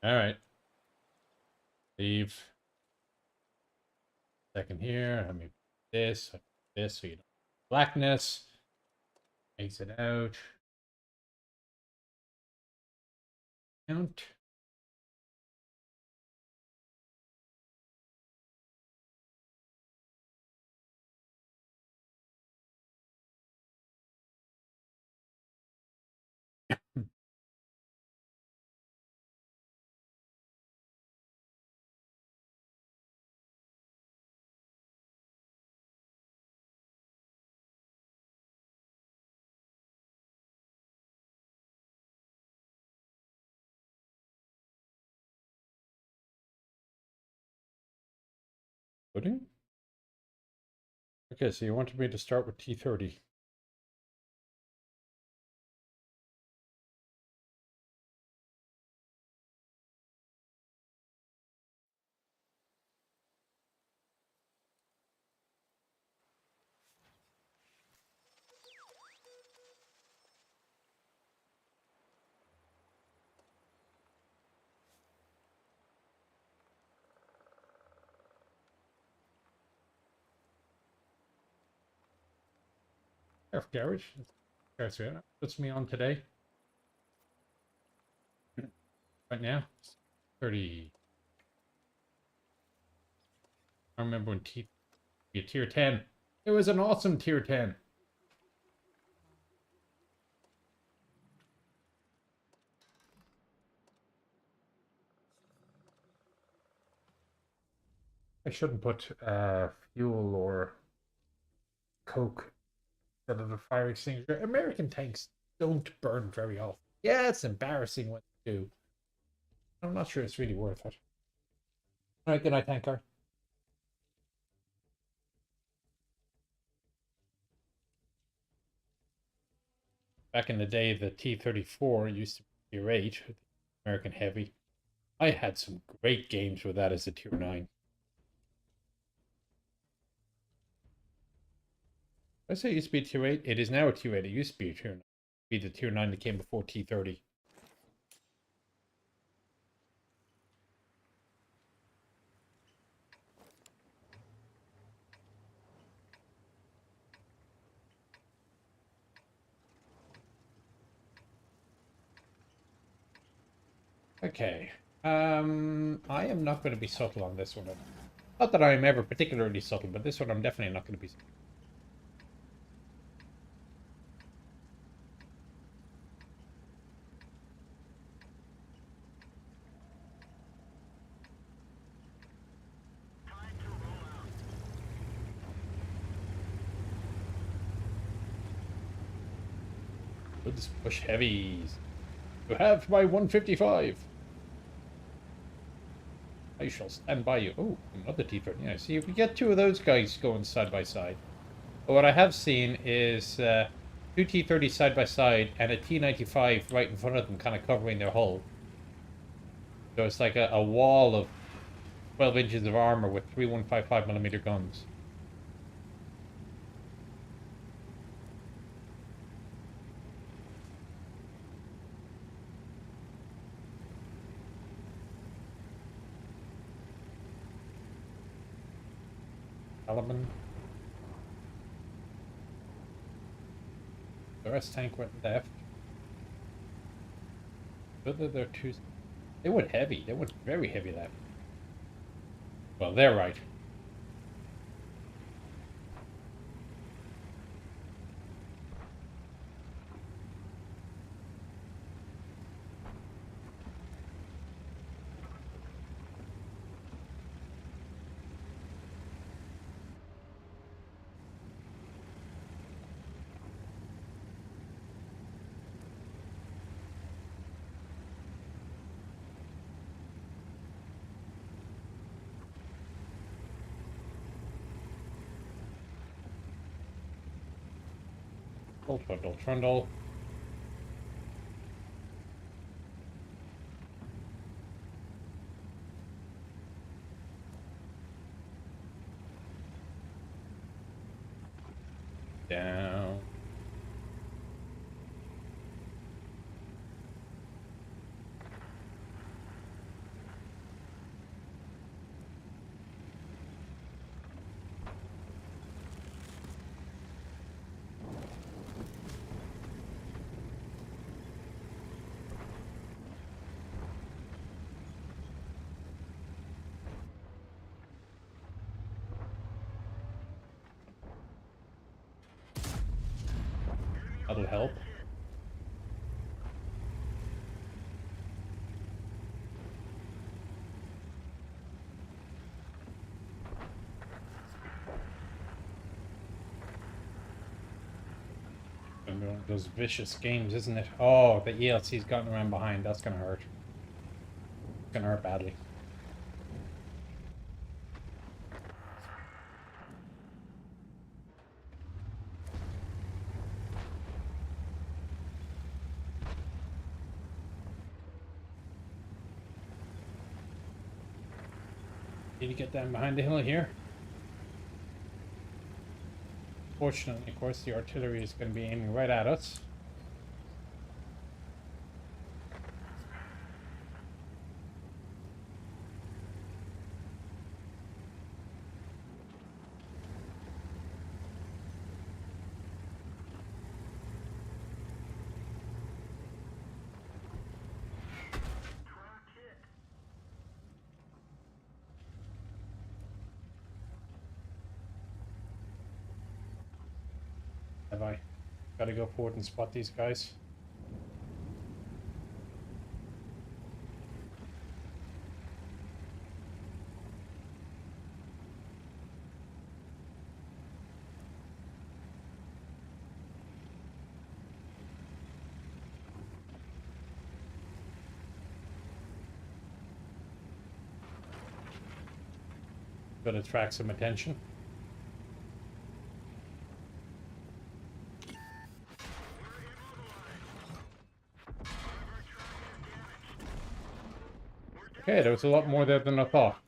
Speaker 1: All right. Leave. Second here. Let me this so you don't Blackness. Exit out. Count. Loading. Okay, so you wanted me to start with T30. F garage. Puts me on today. Right now. 30. I remember when tier 10. It was an awesome tier 10. I shouldn't put fuel or coke instead of the fire extinguisher. American tanks don't burn very often. Yeah, it's embarrassing when they do. I'm not sure it's really worth it. All right, good night, tank car. Back in the day, the T-34 used to be tier 8, American Heavy. I had some great games with that as a tier 9. I say it used to be a tier 8. It is now a tier 8. It used to be a tier 9. Be the tier 9 that came before T-30. Okay. I am not going to be subtle on this one. Not that I'm ever particularly subtle, but this one I'm definitely not going to be subtle.
Speaker 2: Time to roll out.
Speaker 1: Let's push heavies. You have my 155. I shall stand by you. Oh, another T-30. Yeah, see, if we get two of those guys going side by side. But what I have seen is two T-30s side by side and a T-95 right in front of them, kind of covering their hull. So it's like a wall of 12 inches of armor with three 155mm guns. Taliban. The rest tank went left. Whether they're two... They went heavy. They went very heavy left. Well, they're right. Trundle, trundle. Down. That'll help. Gonna be one of those vicious games, isn't it? Oh, the ELC's gotten around behind. That's gonna hurt. It's gonna hurt badly. Need to get down behind the hill here. Fortunately, of course, the artillery is going to be aiming right at us. Have I got to go forward and spot these guys? Got to attract some attention. Okay, there was a lot more there than I thought.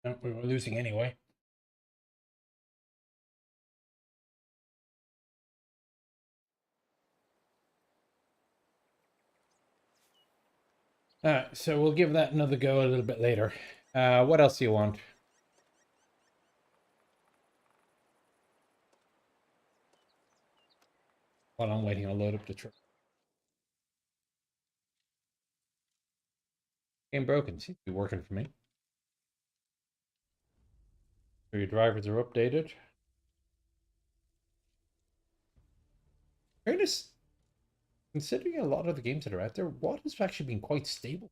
Speaker 1: No, we were losing anyway. Alright, so we'll give that another go a little bit later. What else do you want? While I'm waiting, I'll load up the truck. Game broken. Seems to be working for me. So your drivers are updated. Fairness, considering a lot of the games that are out there, WoD has actually been quite stable.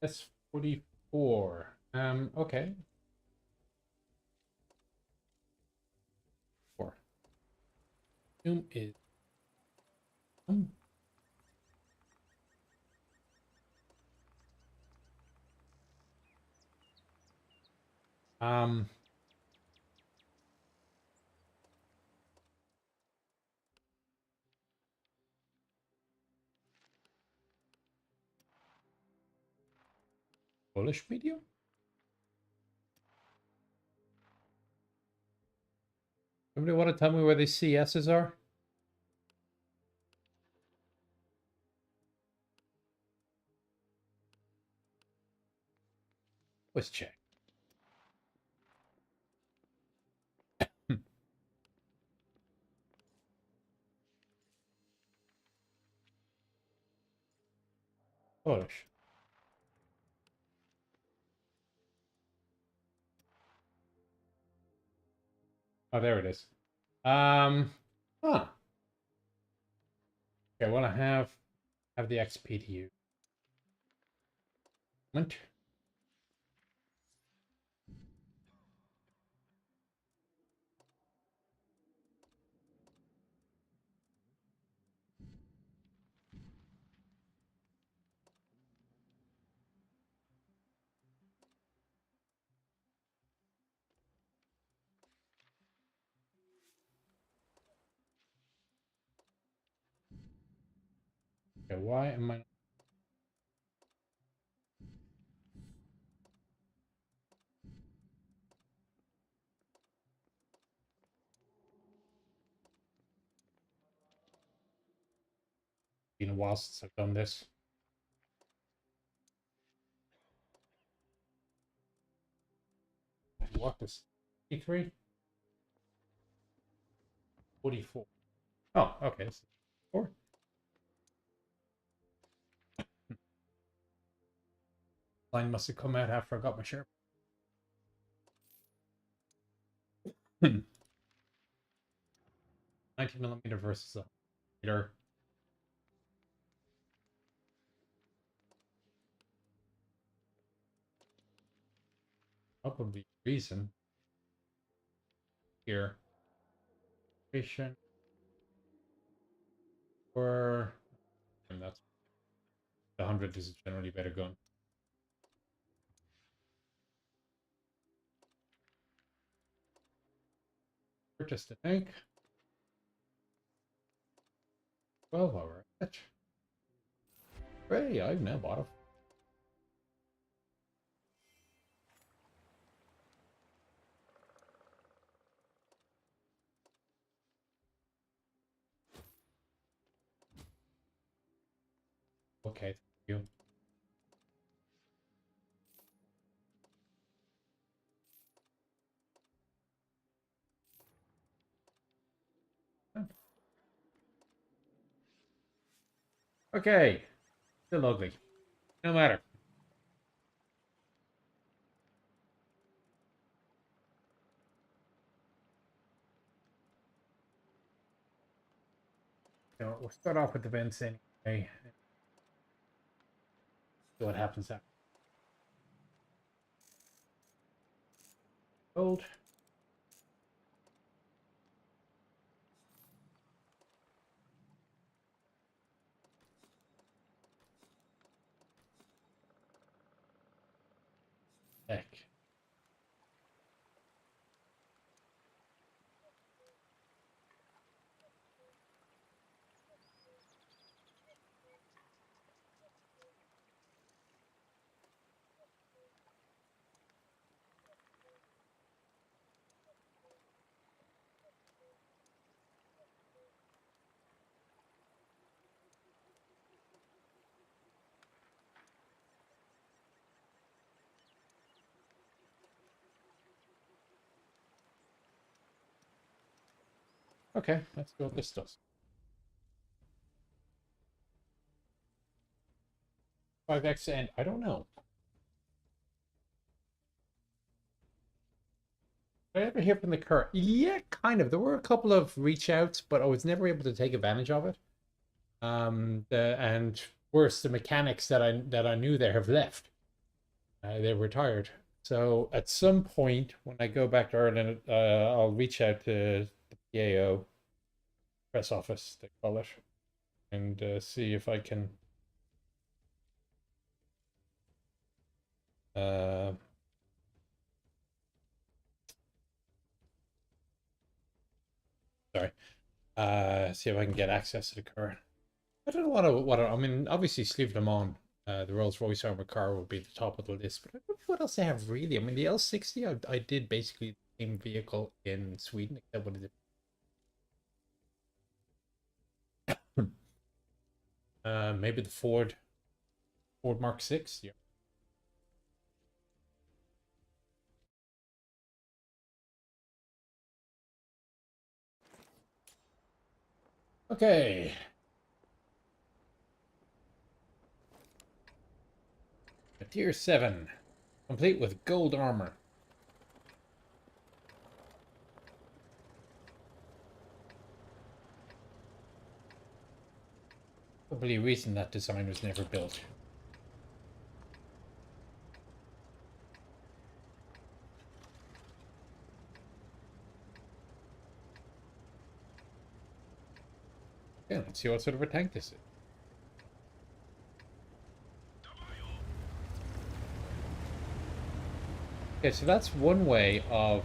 Speaker 1: S44. Okay. 4. Zoom is. Um. Bullish medium? Somebody want to tell me where the CSs are? Let's check. Bullish. Oh, there it is. Huh. Okay, well, I have the XP to use. Moment. Okay, why am I? Been a while since I've done this. What is 53? 44. Oh, okay. 4. Line must have come out after I got my shirt. 90mm versus a meter. Probably reason here. Patient or and that's the 100 is a generally better gun. Purchased a tank. 12-hour. Hey, I've now bought it. Okay, thank you. Okay, still ugly. No matter. So we'll start off with the vents anyway. See what happens after. Gold. Heck. Okay, let's see what this does. 5x and I don't know. Did I ever hear from the Cur? Yeah, kind of. There were a couple of reach outs, but I was never able to take advantage of it. And worse, the mechanics that I knew there have left. They're retired. So at some point, when I go back to Ireland, I'll reach out to the PAO press office, they call it, and see if I can. Sorry. See if I can get access to the car. I don't know what I mean. Obviously, Sleeve them on. The Rolls Royce armored car would be the top of the list, but I don't know what else they have really. I mean, the L60, I did basically the same vehicle in Sweden, except what it did. Maybe the Ford Mark 6. Yeah. Okay. A tier 7, complete with gold armor. Probably a reason that design was never built. Yeah, let's see what sort of a tank this is. Okay, so that's one way of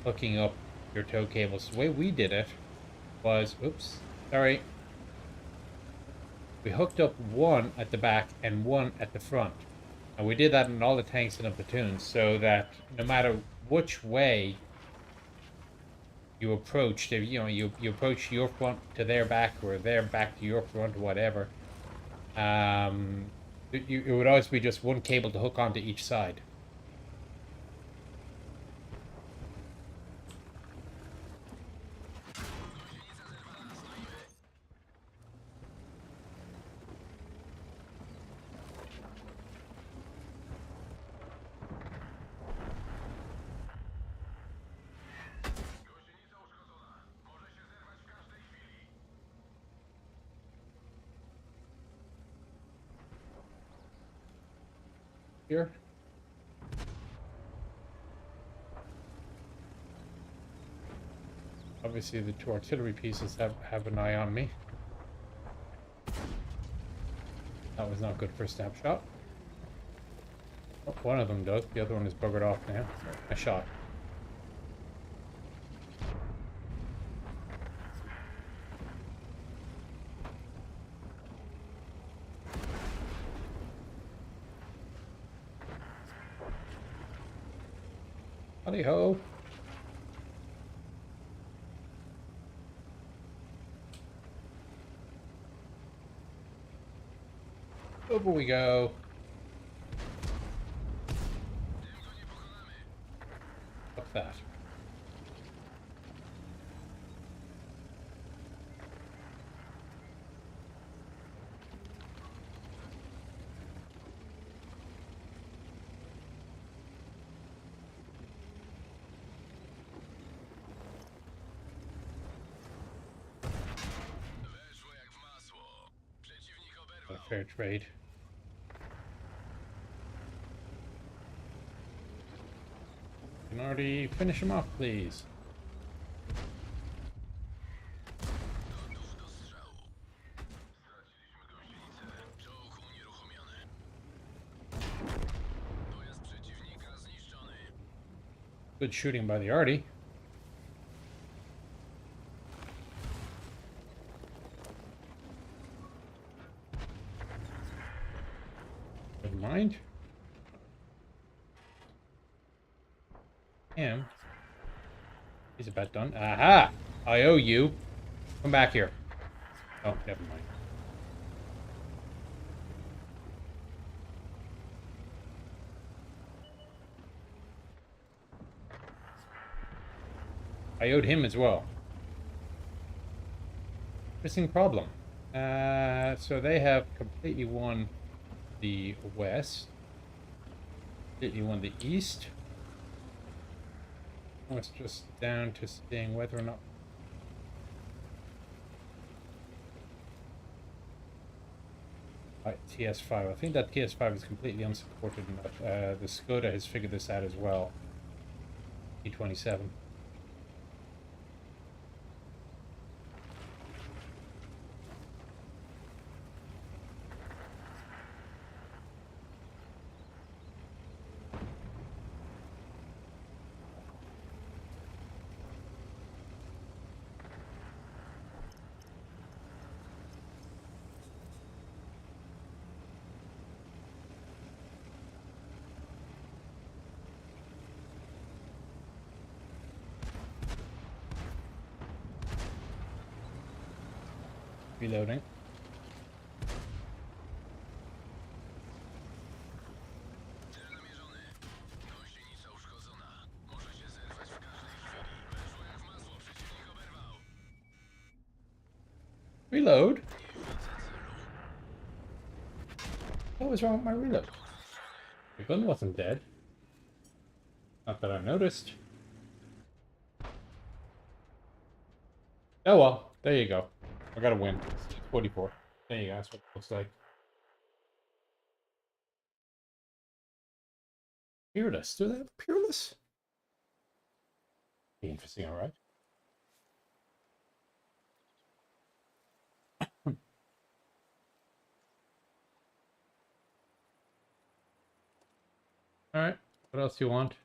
Speaker 1: hooking up your tow cables. The way we did it was, oops, sorry. We hooked up one at the back and one at the front. And we did that in all the tanks in the platoon so that no matter which way you approach the, you approach your front to their back or their back to your front, whatever. It would always be just one cable to hook onto each side. Here. Obviously, the two artillery pieces have an eye on me. That was not good for a snapshot. Oh, one of them does. The other one is buggered off now. I shot. Howdy ho. Over we go. What's that? Not a fair trade. Can already finish him off, please. Good shooting by the Artie. Never mind. Him. He's about done. Aha! I owe you. Come back here. Oh, never mind. I owed him as well. Interesting problem. So they have completely won the west. Completely won the east. Oh, it's just down to seeing whether or not... Right, TS5. I think that TS5 is completely unsupported enough. The Skoda has figured this out as well. T27. Reloading. Reload? What was wrong with my reload? The gun wasn't dead. Not that I noticed. Oh well, there you go. I got a win. 44. There you go, that's what it looks like. Peerless. Do they have Peerless? Be interesting, alright. Alright, what else do you want?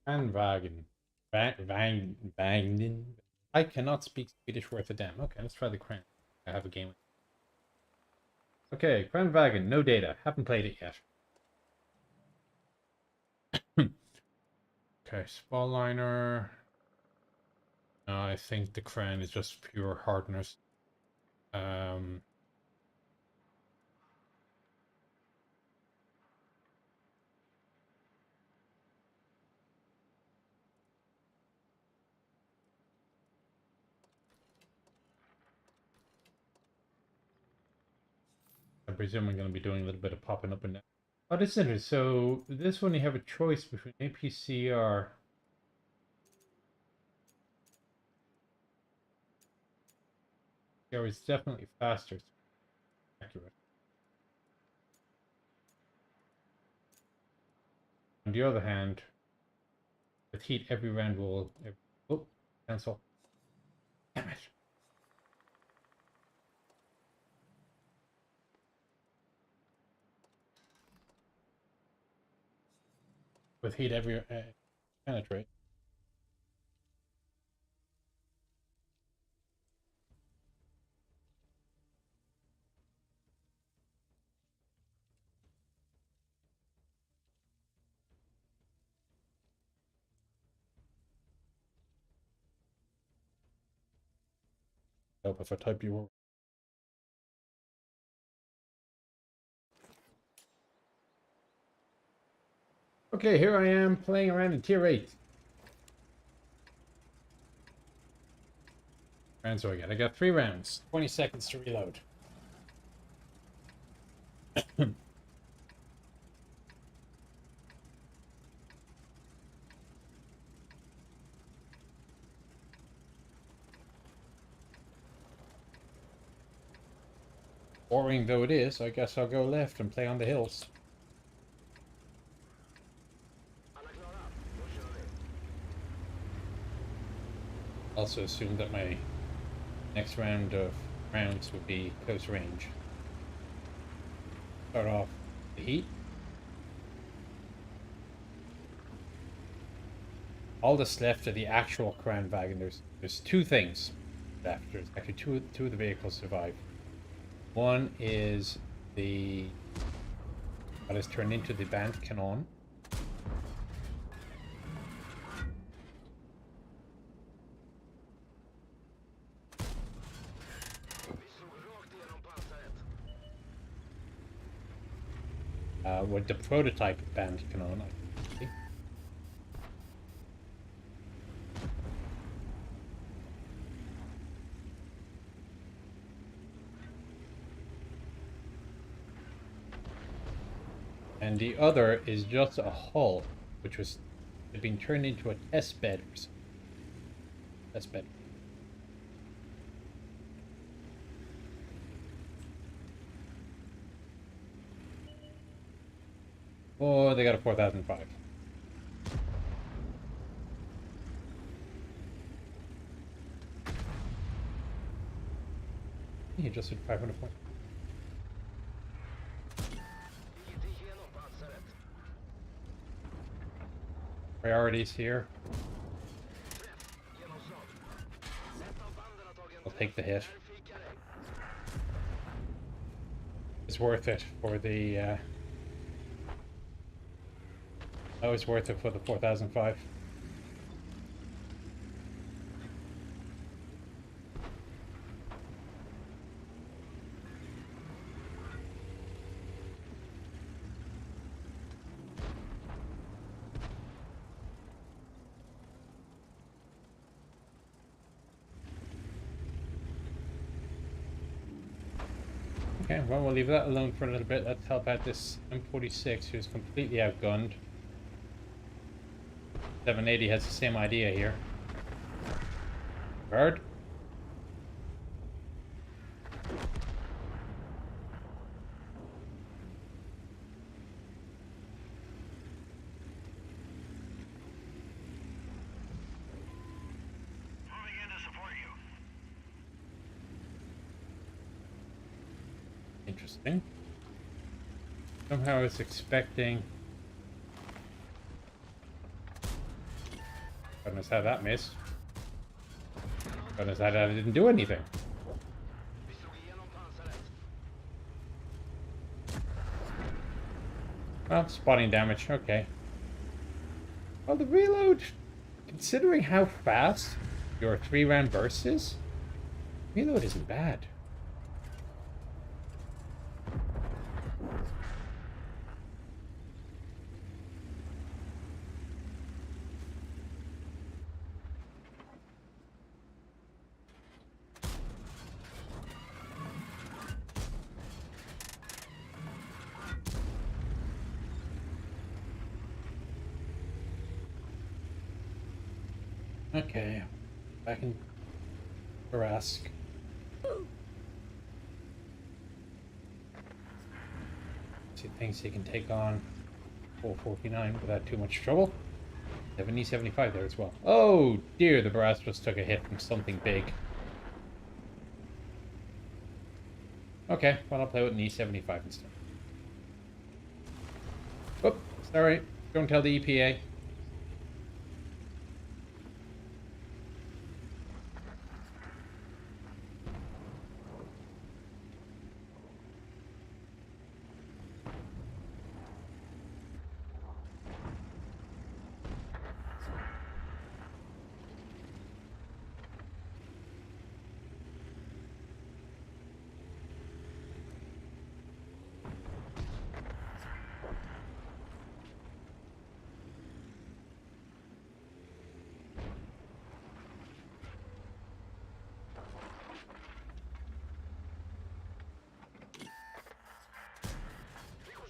Speaker 1: Kranvagen. Vagnen. I cannot speak Swedish worth a damn. Okay, let's try the Kran. I have a game. Okay, Kranvagen, no data. Haven't played it yet. Okay, Spaliner. I think the Kran is just pure hardness. I presume I'm going to be doing a little bit of popping up and down. Oh, this is interesting. So this one you have a choice between APCR. CR is definitely faster. Accurate. On the other hand, with heat, every round will. Oh, cancel. Damn it. With heat, every penetrate. Hope if I type you were. Okay, here I am playing around in tier 8. Rounds do I get? I got 3 rounds. 20 seconds to reload. Boring though it is, I guess I'll go left and play on the hills.
Speaker 2: Alla klara? Då kör vi.
Speaker 1: Also assume that my next round of rounds would be close range. Start off the heat. All that's left of the actual Kranvagen, there's 2 things left. There's actually two of the vehicles survive. One is the what is turned into the Band Cannon.
Speaker 2: Vi slog rakt igenom pansaret.
Speaker 1: With the prototype Band Cannon. And the other is just a hull, which had been turned into a test bed. Test bed. Oh, they got a 4005. He just did 500 points.
Speaker 2: Vi gick igenom pansaret.
Speaker 1: Priorities here.
Speaker 2: Träff. Genomslag. Ett av banden har tagit en
Speaker 1: I'll take the hit.
Speaker 2: Där fikar det.
Speaker 1: It's worth it for the. Always worth it for the 4005. Okay, well, we'll leave that alone for a little bit. Let's help out this M46, who's completely outgunned. 780 has the same idea here. Guard.
Speaker 2: Moving in to support you.
Speaker 1: Interesting. Somehow I was expecting Goodness, how that missed. Goodness, how that didn't do anything.
Speaker 2: Vi slog igenom pansaret.
Speaker 1: Well, spotting damage. Okay. Well, the reload, considering how fast your 3-round burst is, reload isn't bad. Okay, back in Barask. See things he can take on 449 without too much trouble. They have an E75 there as well. Oh dear, the Barask just took a hit from something big. Okay, well I'll play with an E75 instead. Oh, sorry. Don't tell the EPA.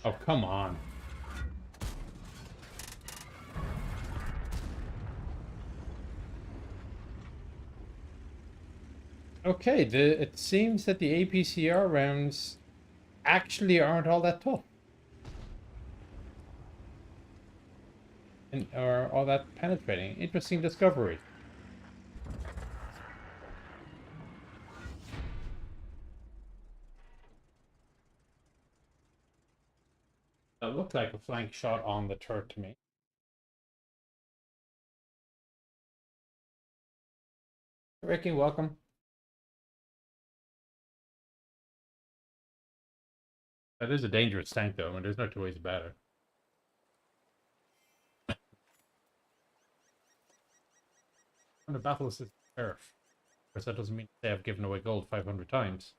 Speaker 1: Oh, come on. Okay, it seems that the APCR rounds actually aren't all that tough. And or all that penetrating. Interesting discovery. That looked like a flank shot on the turret to me. Ricky, welcome. That is a dangerous tank, though, and there's no two ways about it. On the battle assist turf. Of course, that doesn't mean they have given away gold 500 times.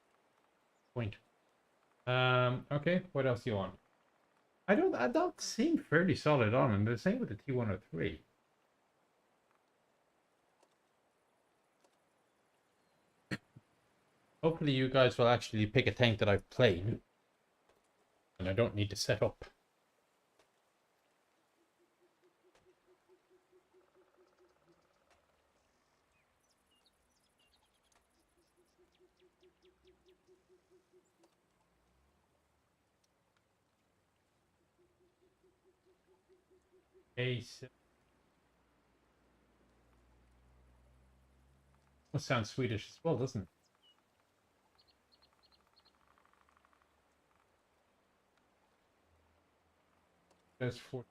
Speaker 1: Point. Okay, what else do you want? I don't seem fairly solid on, and the same with the T103. Hopefully you guys will actually pick a tank that I've played. And I don't need to set up. Ace. That sounds Swedish as well, doesn't it? There's 4.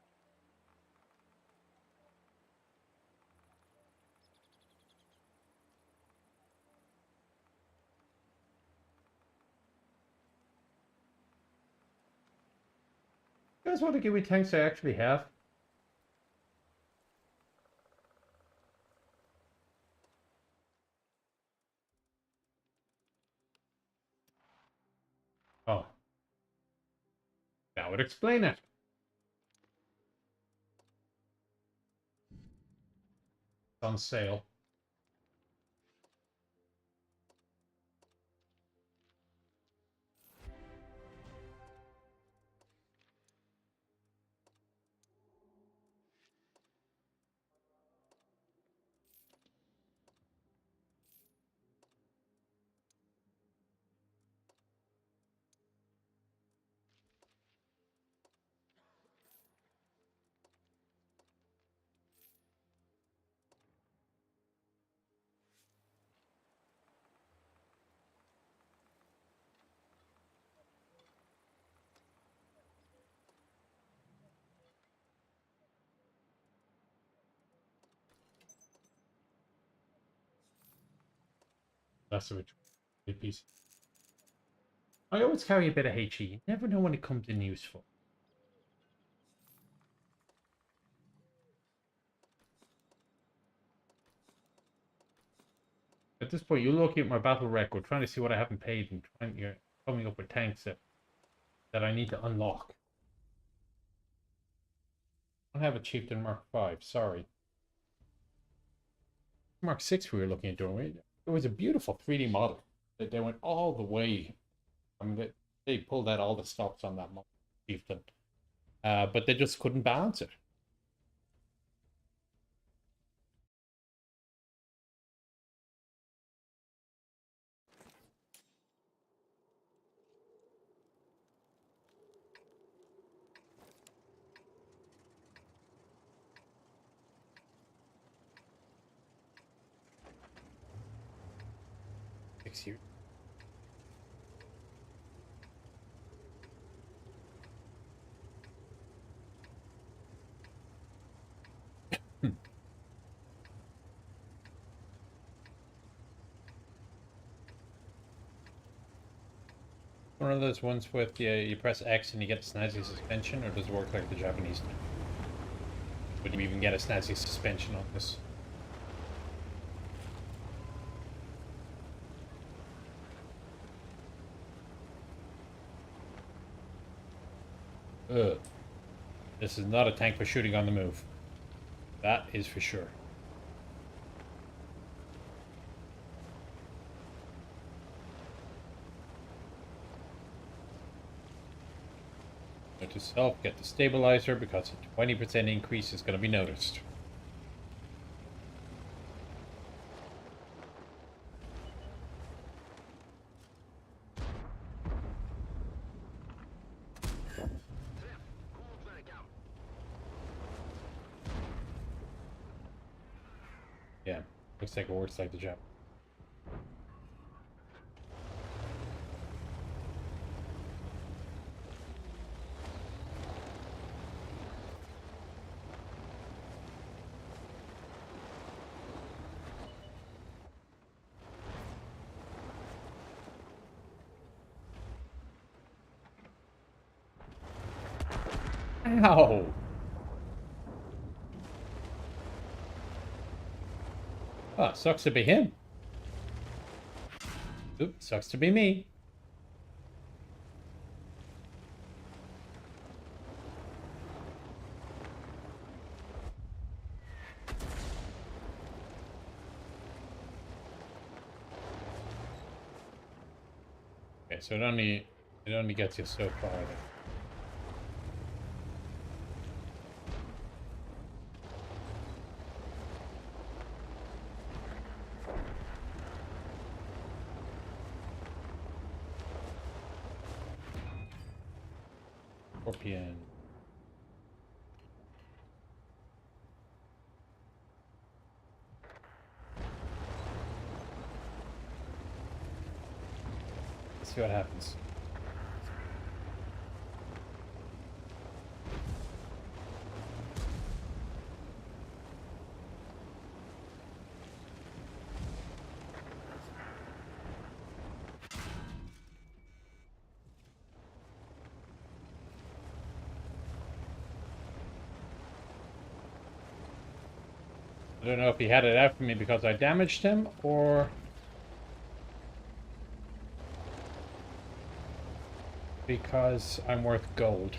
Speaker 1: You guys want to give me tanks I actually have? Oh. That would explain it. It's on sale. less of a piece. I always carry a bit of HE. You never know when it comes in useful. At this point, you're looking at my battle record, trying to see what I haven't paid, and you're coming up with tanks that I need to unlock. I don't have a Chieftain Mark 5, sorry. Mark 6 we were looking at doing. It was a beautiful 3D model. They went all the way. I mean, they pulled out all the stops on that Chieftain. But they just couldn't balance it. Years. One of those ones with you press X and you get snazzy suspension, or does it work like the Japanese do? Would you even get a snazzy suspension on this? Ugh. This is not a tank for shooting on the move. That is for sure. Note to self, get the stabilizer because a 20% increase is going to be noticed. Yeah, looks like it works like the Jap. Ow! Oh, sucks to be him. Oop, sucks to be me. Okay, so it only gets you so far. Scorpion. Let's see what happens. I don't know if he had it out for me because I damaged him, or because I'm worth gold.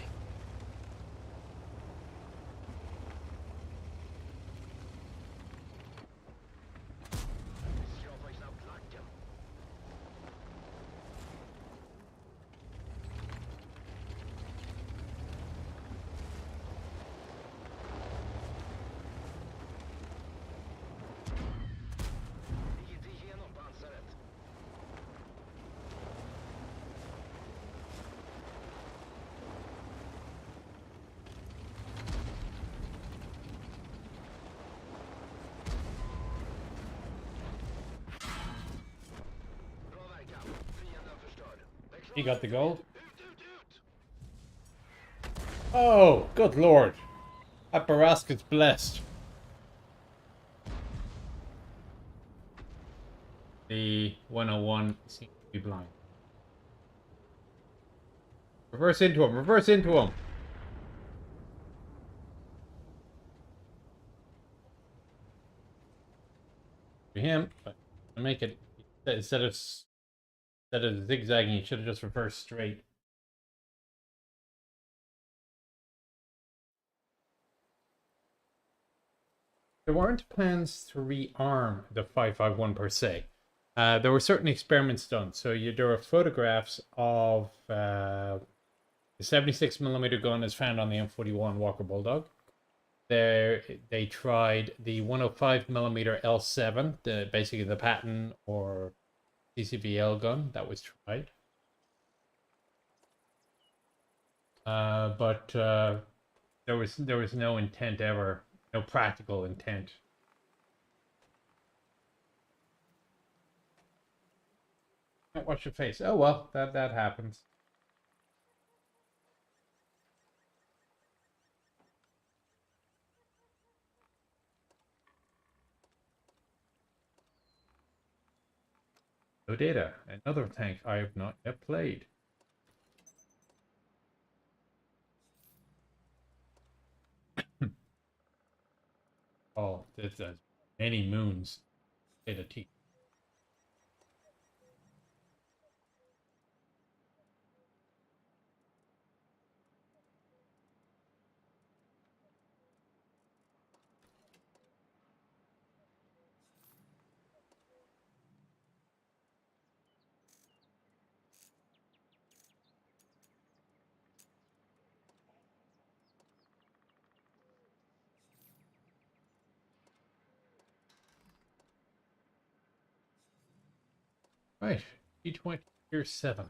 Speaker 1: He got the gold. Oh, good lord. That Barask is blessed. The 101 seems to be blind. Reverse into him! Reverse into him! To him, but to make it instead of zigzagging, you should have just reversed straight. There weren't plans to rearm the 5.51 per se. There were certain experiments done. So there are photographs of the 76mm gun is found on the M41 Walker Bulldog. There, they tried the 105mm L7, basically the Patton or CCBL gun that was tried. But there was no intent ever, no practical intent. Watch your face. Oh well, that happens. No data. Another tank I have not yet played. Oh, there's many moons. Data T. Right. T20 Tier 7.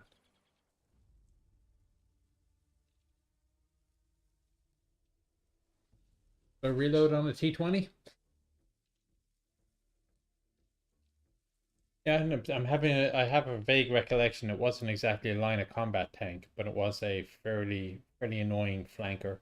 Speaker 1: So reload on the T20? Yeah, I have a vague recollection. It wasn't exactly a line of combat tank, but it was a fairly annoying flanker.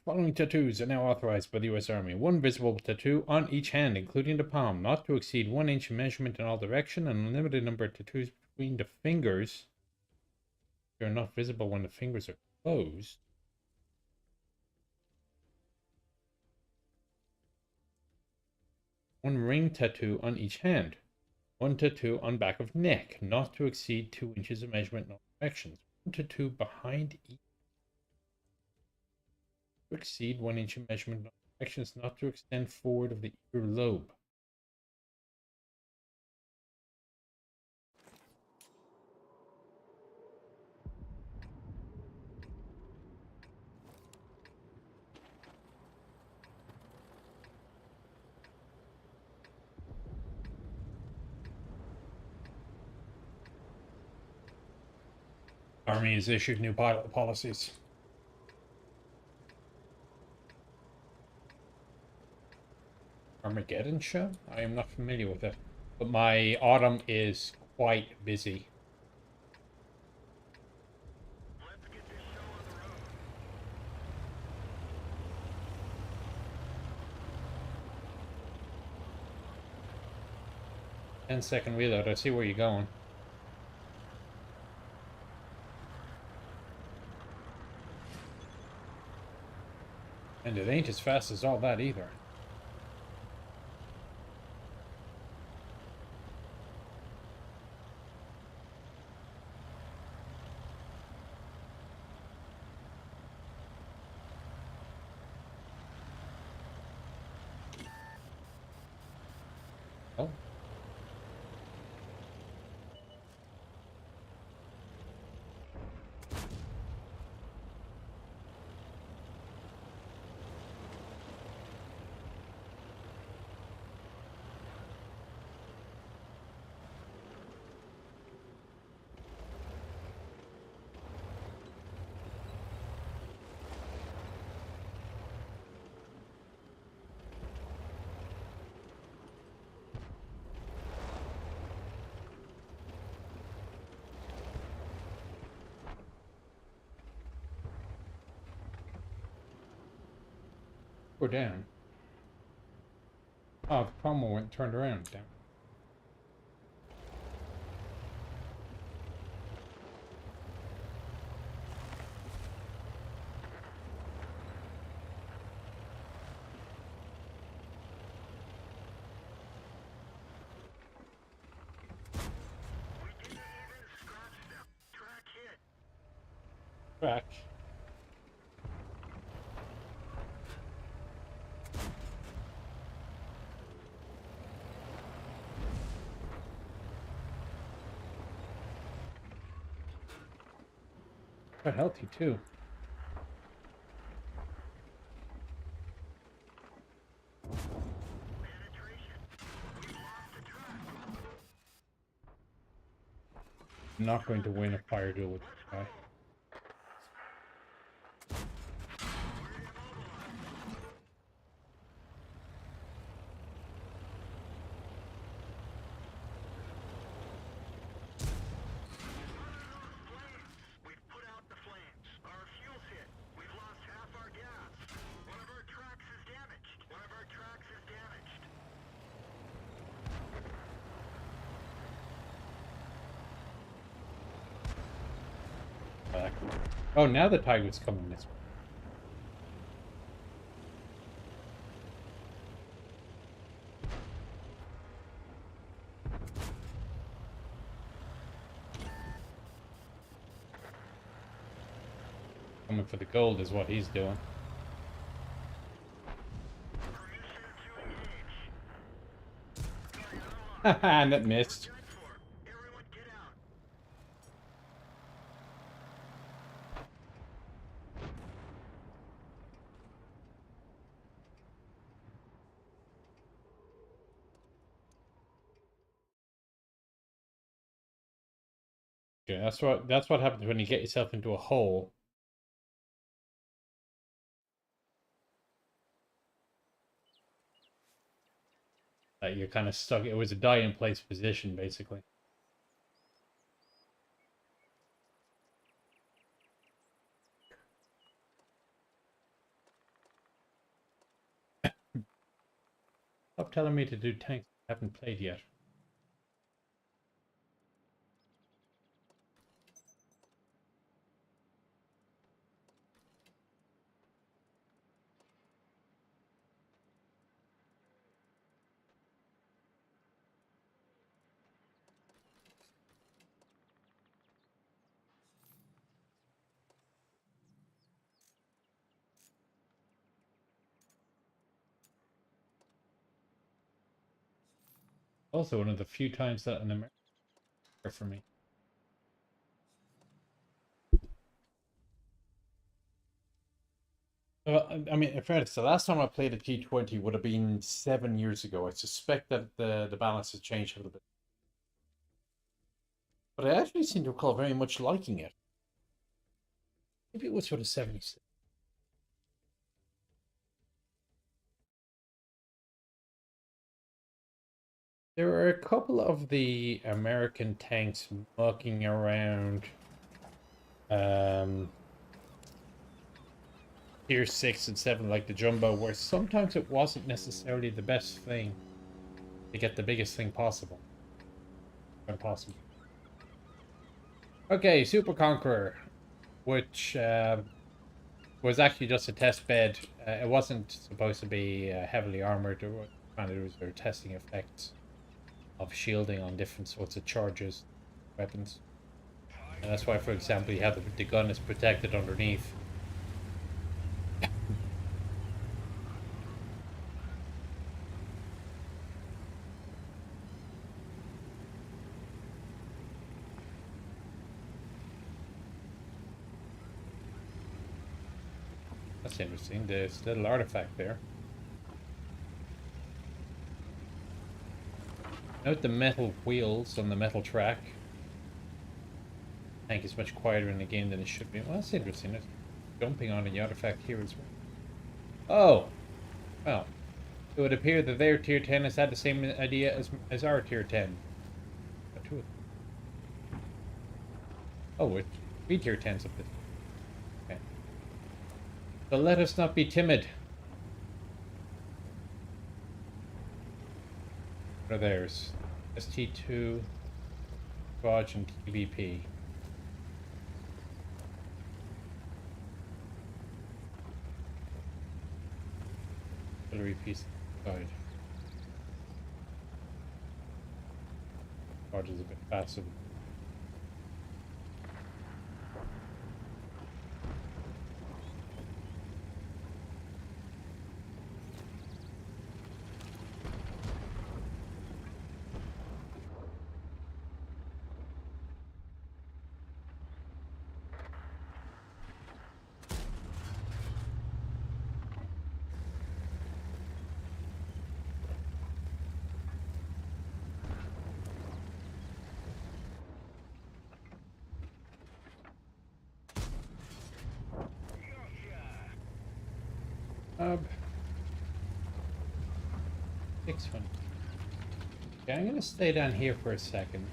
Speaker 1: Following tattoos are now authorized by the U.S. Army. One visible tattoo on each hand, including the palm, not to exceed 1 inch in measurement in all direction, and a limited number of tattoos between the fingers. They are not visible when the fingers are closed. One ring tattoo on each hand. One tattoo on back of neck, not to exceed 2 inches of measurement in all directions. One tattoo behind each. To exceed 1 inch in measurement in all directions, not to extend forward of the ear lobe. Army has issued new pilot policies. Armageddon show? I am not familiar with it, but my autumn is quite busy.
Speaker 2: Let's get this show on the road.
Speaker 1: 10-second reload. I see where you're going. And it ain't as fast as all that either. Oh. or down? Oh, the cromwell went and turned around. Down.
Speaker 2: We didn't even scratch them. Track hit.
Speaker 1: Track. Quite healthy too.
Speaker 2: Penetration. We lost the track.
Speaker 1: I'm not going to win a fire duel with this guy.
Speaker 2: We've put out the flames. Our fuel's hit. We've lost half our gas. One of our tracks is damaged. One of our tracks is damaged.
Speaker 1: Back. Oh, now the tiger's coming this way. Coming for the gold is what he's doing.
Speaker 2: Permission to engage.
Speaker 1: And it missed.
Speaker 2: Good for. Everyone get out.
Speaker 1: Yeah, that's what happens when you get yourself into a hole. That you're kind of stuck. It was a die in place position, basically. Stop telling me to do tanks I haven't played yet. Also, one of the few times that an American for me. I mean, in fairness, the last time I played a T20 would have been 7 years ago. I suspect that the balance has changed a little bit. But I actually seem to recall very much liking it. Maybe it was sort of 76. There are a couple of the American tanks mucking around tier 6 and 7 like the Jumbo, where sometimes it wasn't necessarily the best thing to get the biggest thing possible. When possible. Okay, Super Conqueror, which was actually just a test bed. It wasn't supposed to be heavily armored. Or kind of was their testing effects of shielding on different sorts of charges, weapons. And that's why, for example, you have the gun is protected underneath. That's interesting. There's a little artifact there. Note the metal wheels on the metal track. Tank is much quieter in the game than it should be. Well, that's interesting. It's jumping on the artifact here as well. Oh! Well, it would appear that their tier 10 has had the same idea as our tier 10. Two of them. Oh, it's 3 tier 10s of this. Okay. But let us not be timid. What are theirs? ST2, Dodge, and TVP. Artillery piece side. Dodge is a bit faster. Uh, 600. Okay, I'm gonna stay down here for a second.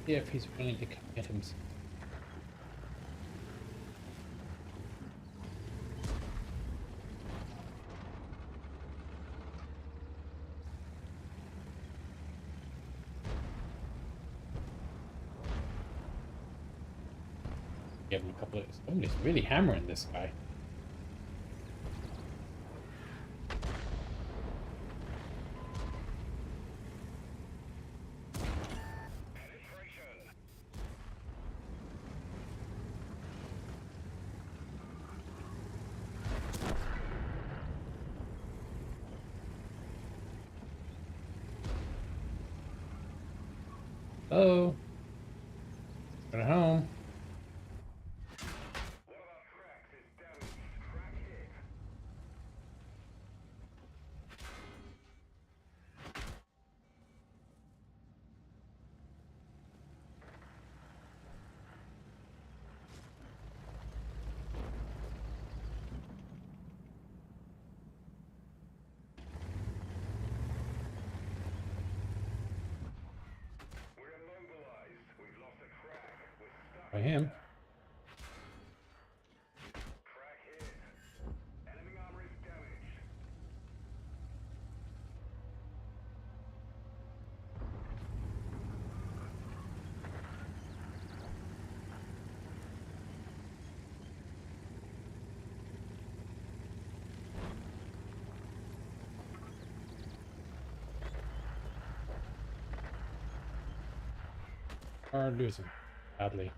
Speaker 1: See if he's willing to commit himself. Give him a couple of. Somebody's really hammering this guy. Oh, going home. By him. Are losing badly.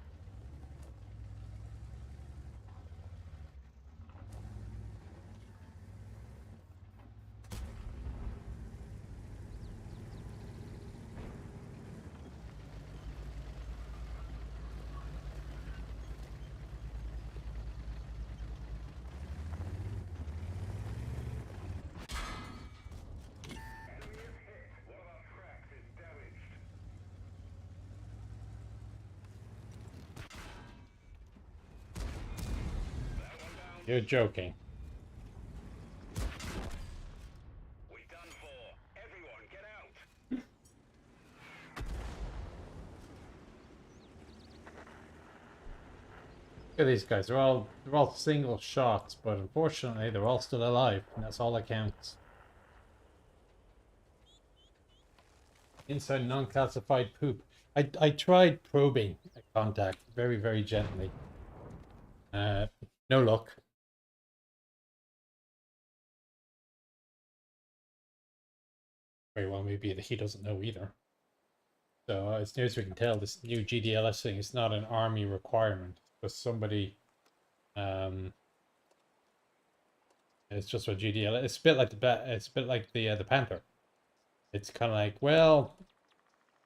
Speaker 1: You're joking.
Speaker 2: We done for. Everyone, get out.
Speaker 1: Look at these guys. They're all single shots, but unfortunately they're all still alive, and that's all that counts. Inside non-classified poop. I tried probing a contact very, very gently. No luck. Very well, maybe he doesn't know either. So as near as we can tell, this new GDLS thing is not an army requirement, but somebody. It's just what GDL. It's a bit like it's a bit like the Panther. It's kind of like, well,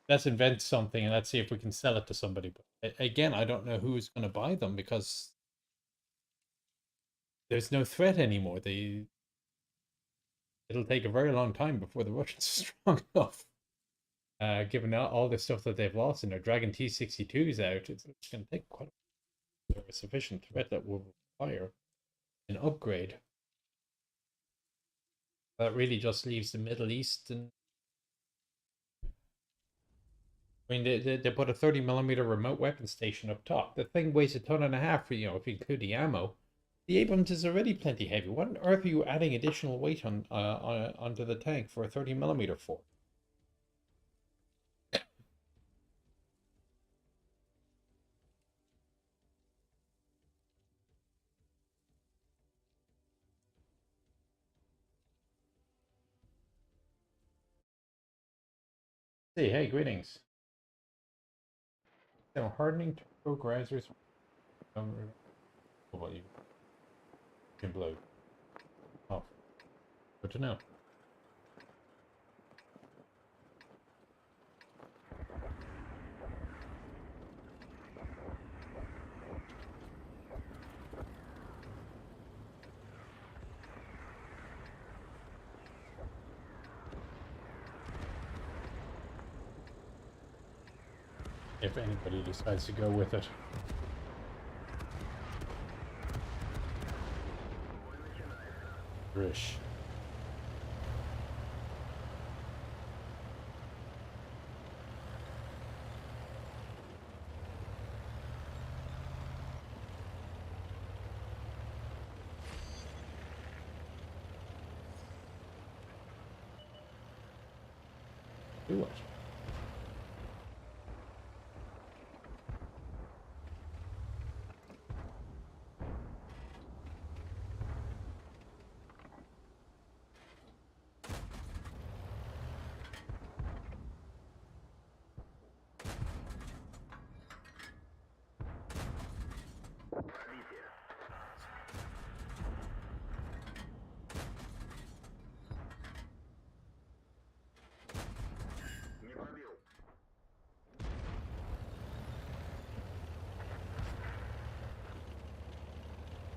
Speaker 1: let's invent something and let's see if we can sell it to somebody. But again, I don't know who's going to buy them because there's no threat anymore. It'll take a very long time before the Russians are strong enough. Given all the stuff that they've lost and their Dragon T-62s out, it's going to take quite a sufficient threat that will require an upgrade. That really just leaves the Middle East. And I mean, they put a 30mm remote weapon station up top. The thing weighs a ton and a half, if you include the ammo. The Abrams is already plenty heavy. What on earth are you adding additional weight onto the tank for a 30mm for? Hey, greetings. So hardening turbo risers. Oh, well, you can blow. Oh, good to know. If anybody decides to go with it. Rish. Do it.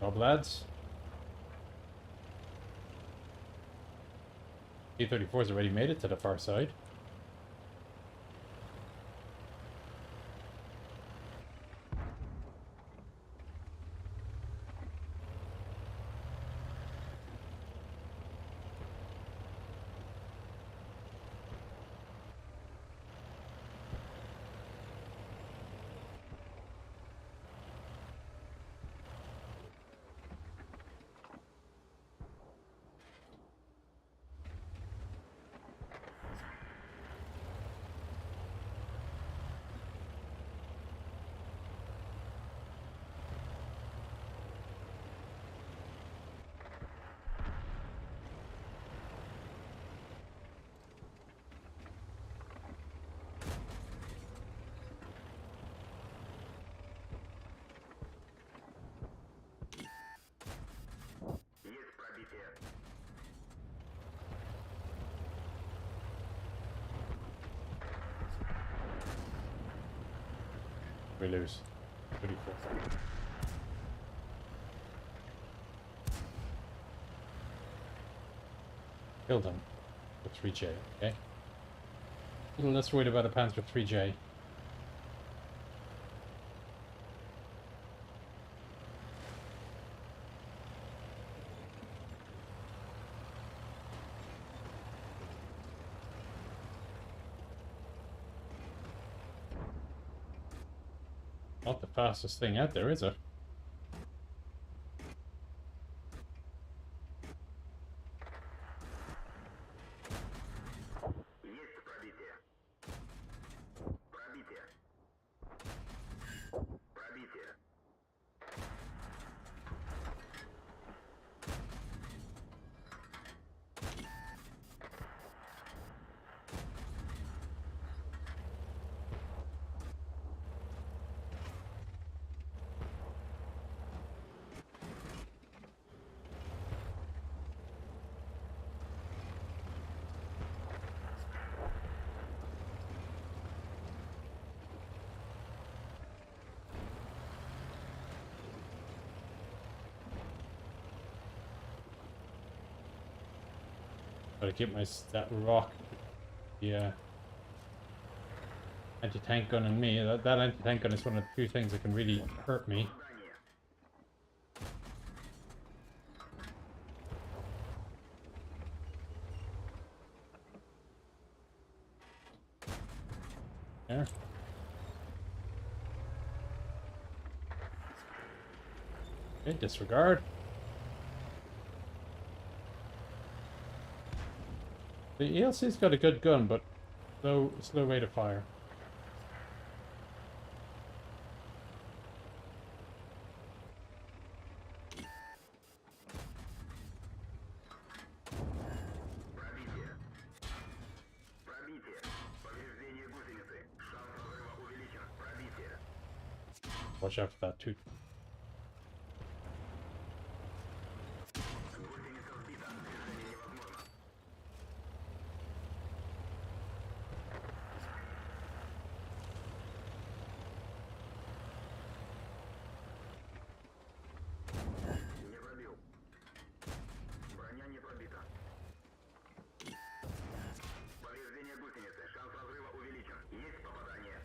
Speaker 1: Job, lads. T-34's already made it to the far side. We lose. 34. Killed him with 3J, okay? A little less worried about a Panzer 3J. Not the fastest thing out there, is it? Gotta keep that rock, yeah, anti-tank gun on me. That anti-tank gun is one of the few things that can really hurt me. There. Okay, disregard. The ELC's got a good gun, but slow rate of fire.
Speaker 2: Пробитие. Пробитие. Повреждение гусеницы. Шанс разрыва увеличен. Пробитие.
Speaker 1: Watch out for that too.
Speaker 2: Гусеница сбита. Движение невозможно. Не пробил. Броня не пробита. Повреждение гусеницы. Шанс разрыва увеличен. Есть попадание.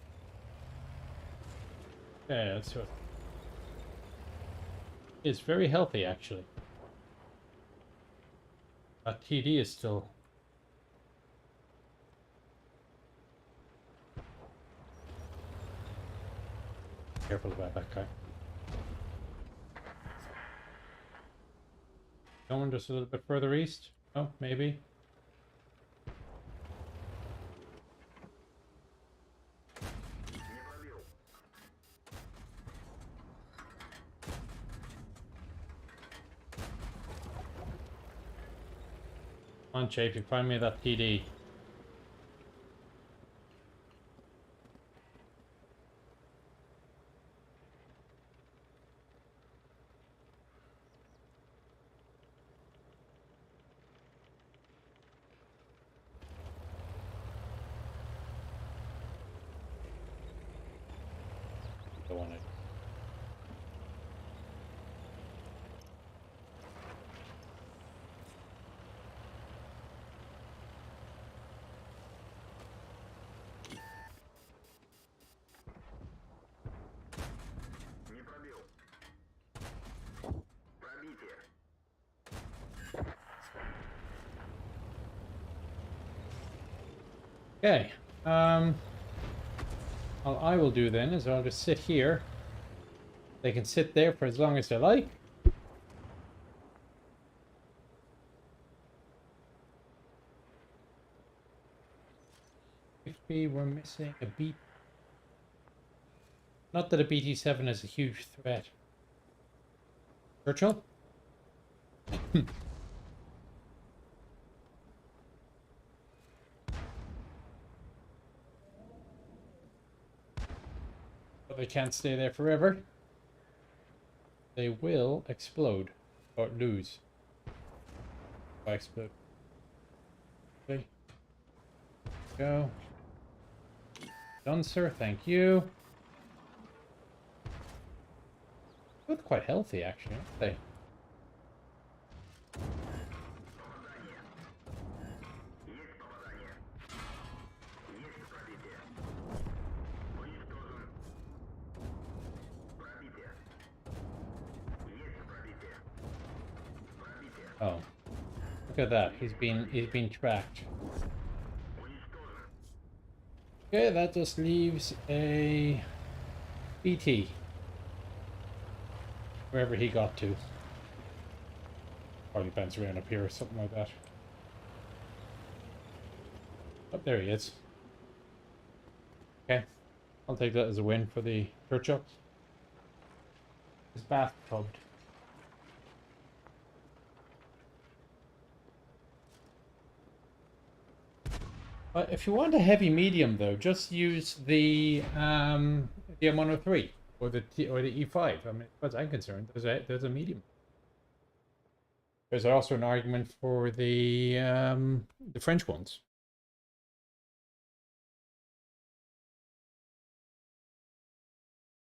Speaker 1: Yeah, that's what. It's very healthy actually. That TD is still. Careful about that guy. Going just a little bit further east? Oh, maybe.
Speaker 2: Не пробил.
Speaker 1: Come on, Chafe, you find me that TD. Don't want it.
Speaker 2: Не пробил. Пробитие.
Speaker 1: Okay. All I will do then is I'll just sit here. They can sit there for as long as they like. If we were missing a beat. Not that a BT-7 is a huge threat. Churchill? But they can't stay there forever. They will explode. Or lose. By explode. Okay. Go. Done, sir. Thank you. Both quite healthy, actually, aren't they?
Speaker 2: Попадание. Есть попадание. Есть пробитие. Уничтожен. Пробитие. Есть пробитие. Пробитие.
Speaker 1: Oh. Look at that. He's been tracked.
Speaker 2: Уничтожен.
Speaker 1: Okay, that just leaves a BT. Wherever he got to. Probably bends around up here or something like that. Oh, there he is. Okay. I'll take that as a win for the Churchill. His bathtub. If you want a heavy medium though, just use the M103 or the E5. I mean, as far as I'm concerned, there's a medium. There's also an argument for the French ones.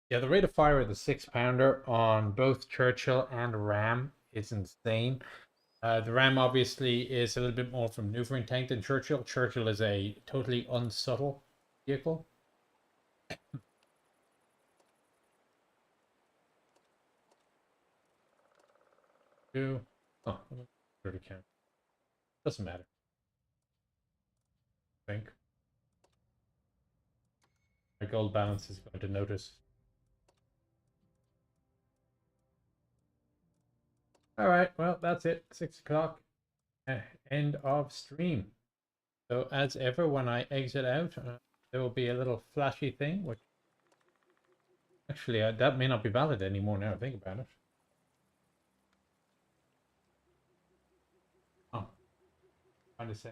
Speaker 1: Yeah, the rate of fire of the 6-pounder on both Churchill and Ram is insane. The Ram obviously is a little bit more of a maneuvering tank than Churchill. Churchill is a totally unsubtle vehicle. Oh, already count. Doesn't matter. I think my gold balance is going to notice. All right, well, that's it. 6 o'clock. End of stream. So as ever, when I exit out, there will be a little flashy thing, which actually that may not be valid anymore now I think about it. Oh, trying to say.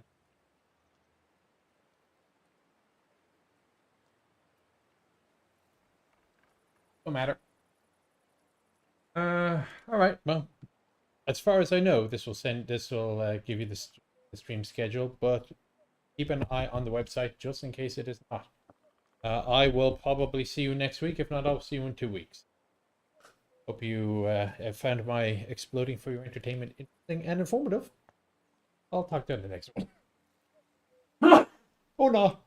Speaker 1: No matter. All right. Well, as far as I know, this will give you the stream schedule, but keep an eye on the website just in case it is not. I will probably see you next week. If not, I'll see you in 2 weeks. Hope you have found my exploding for your entertainment interesting and informative. I'll talk to you in the next one. Oh no.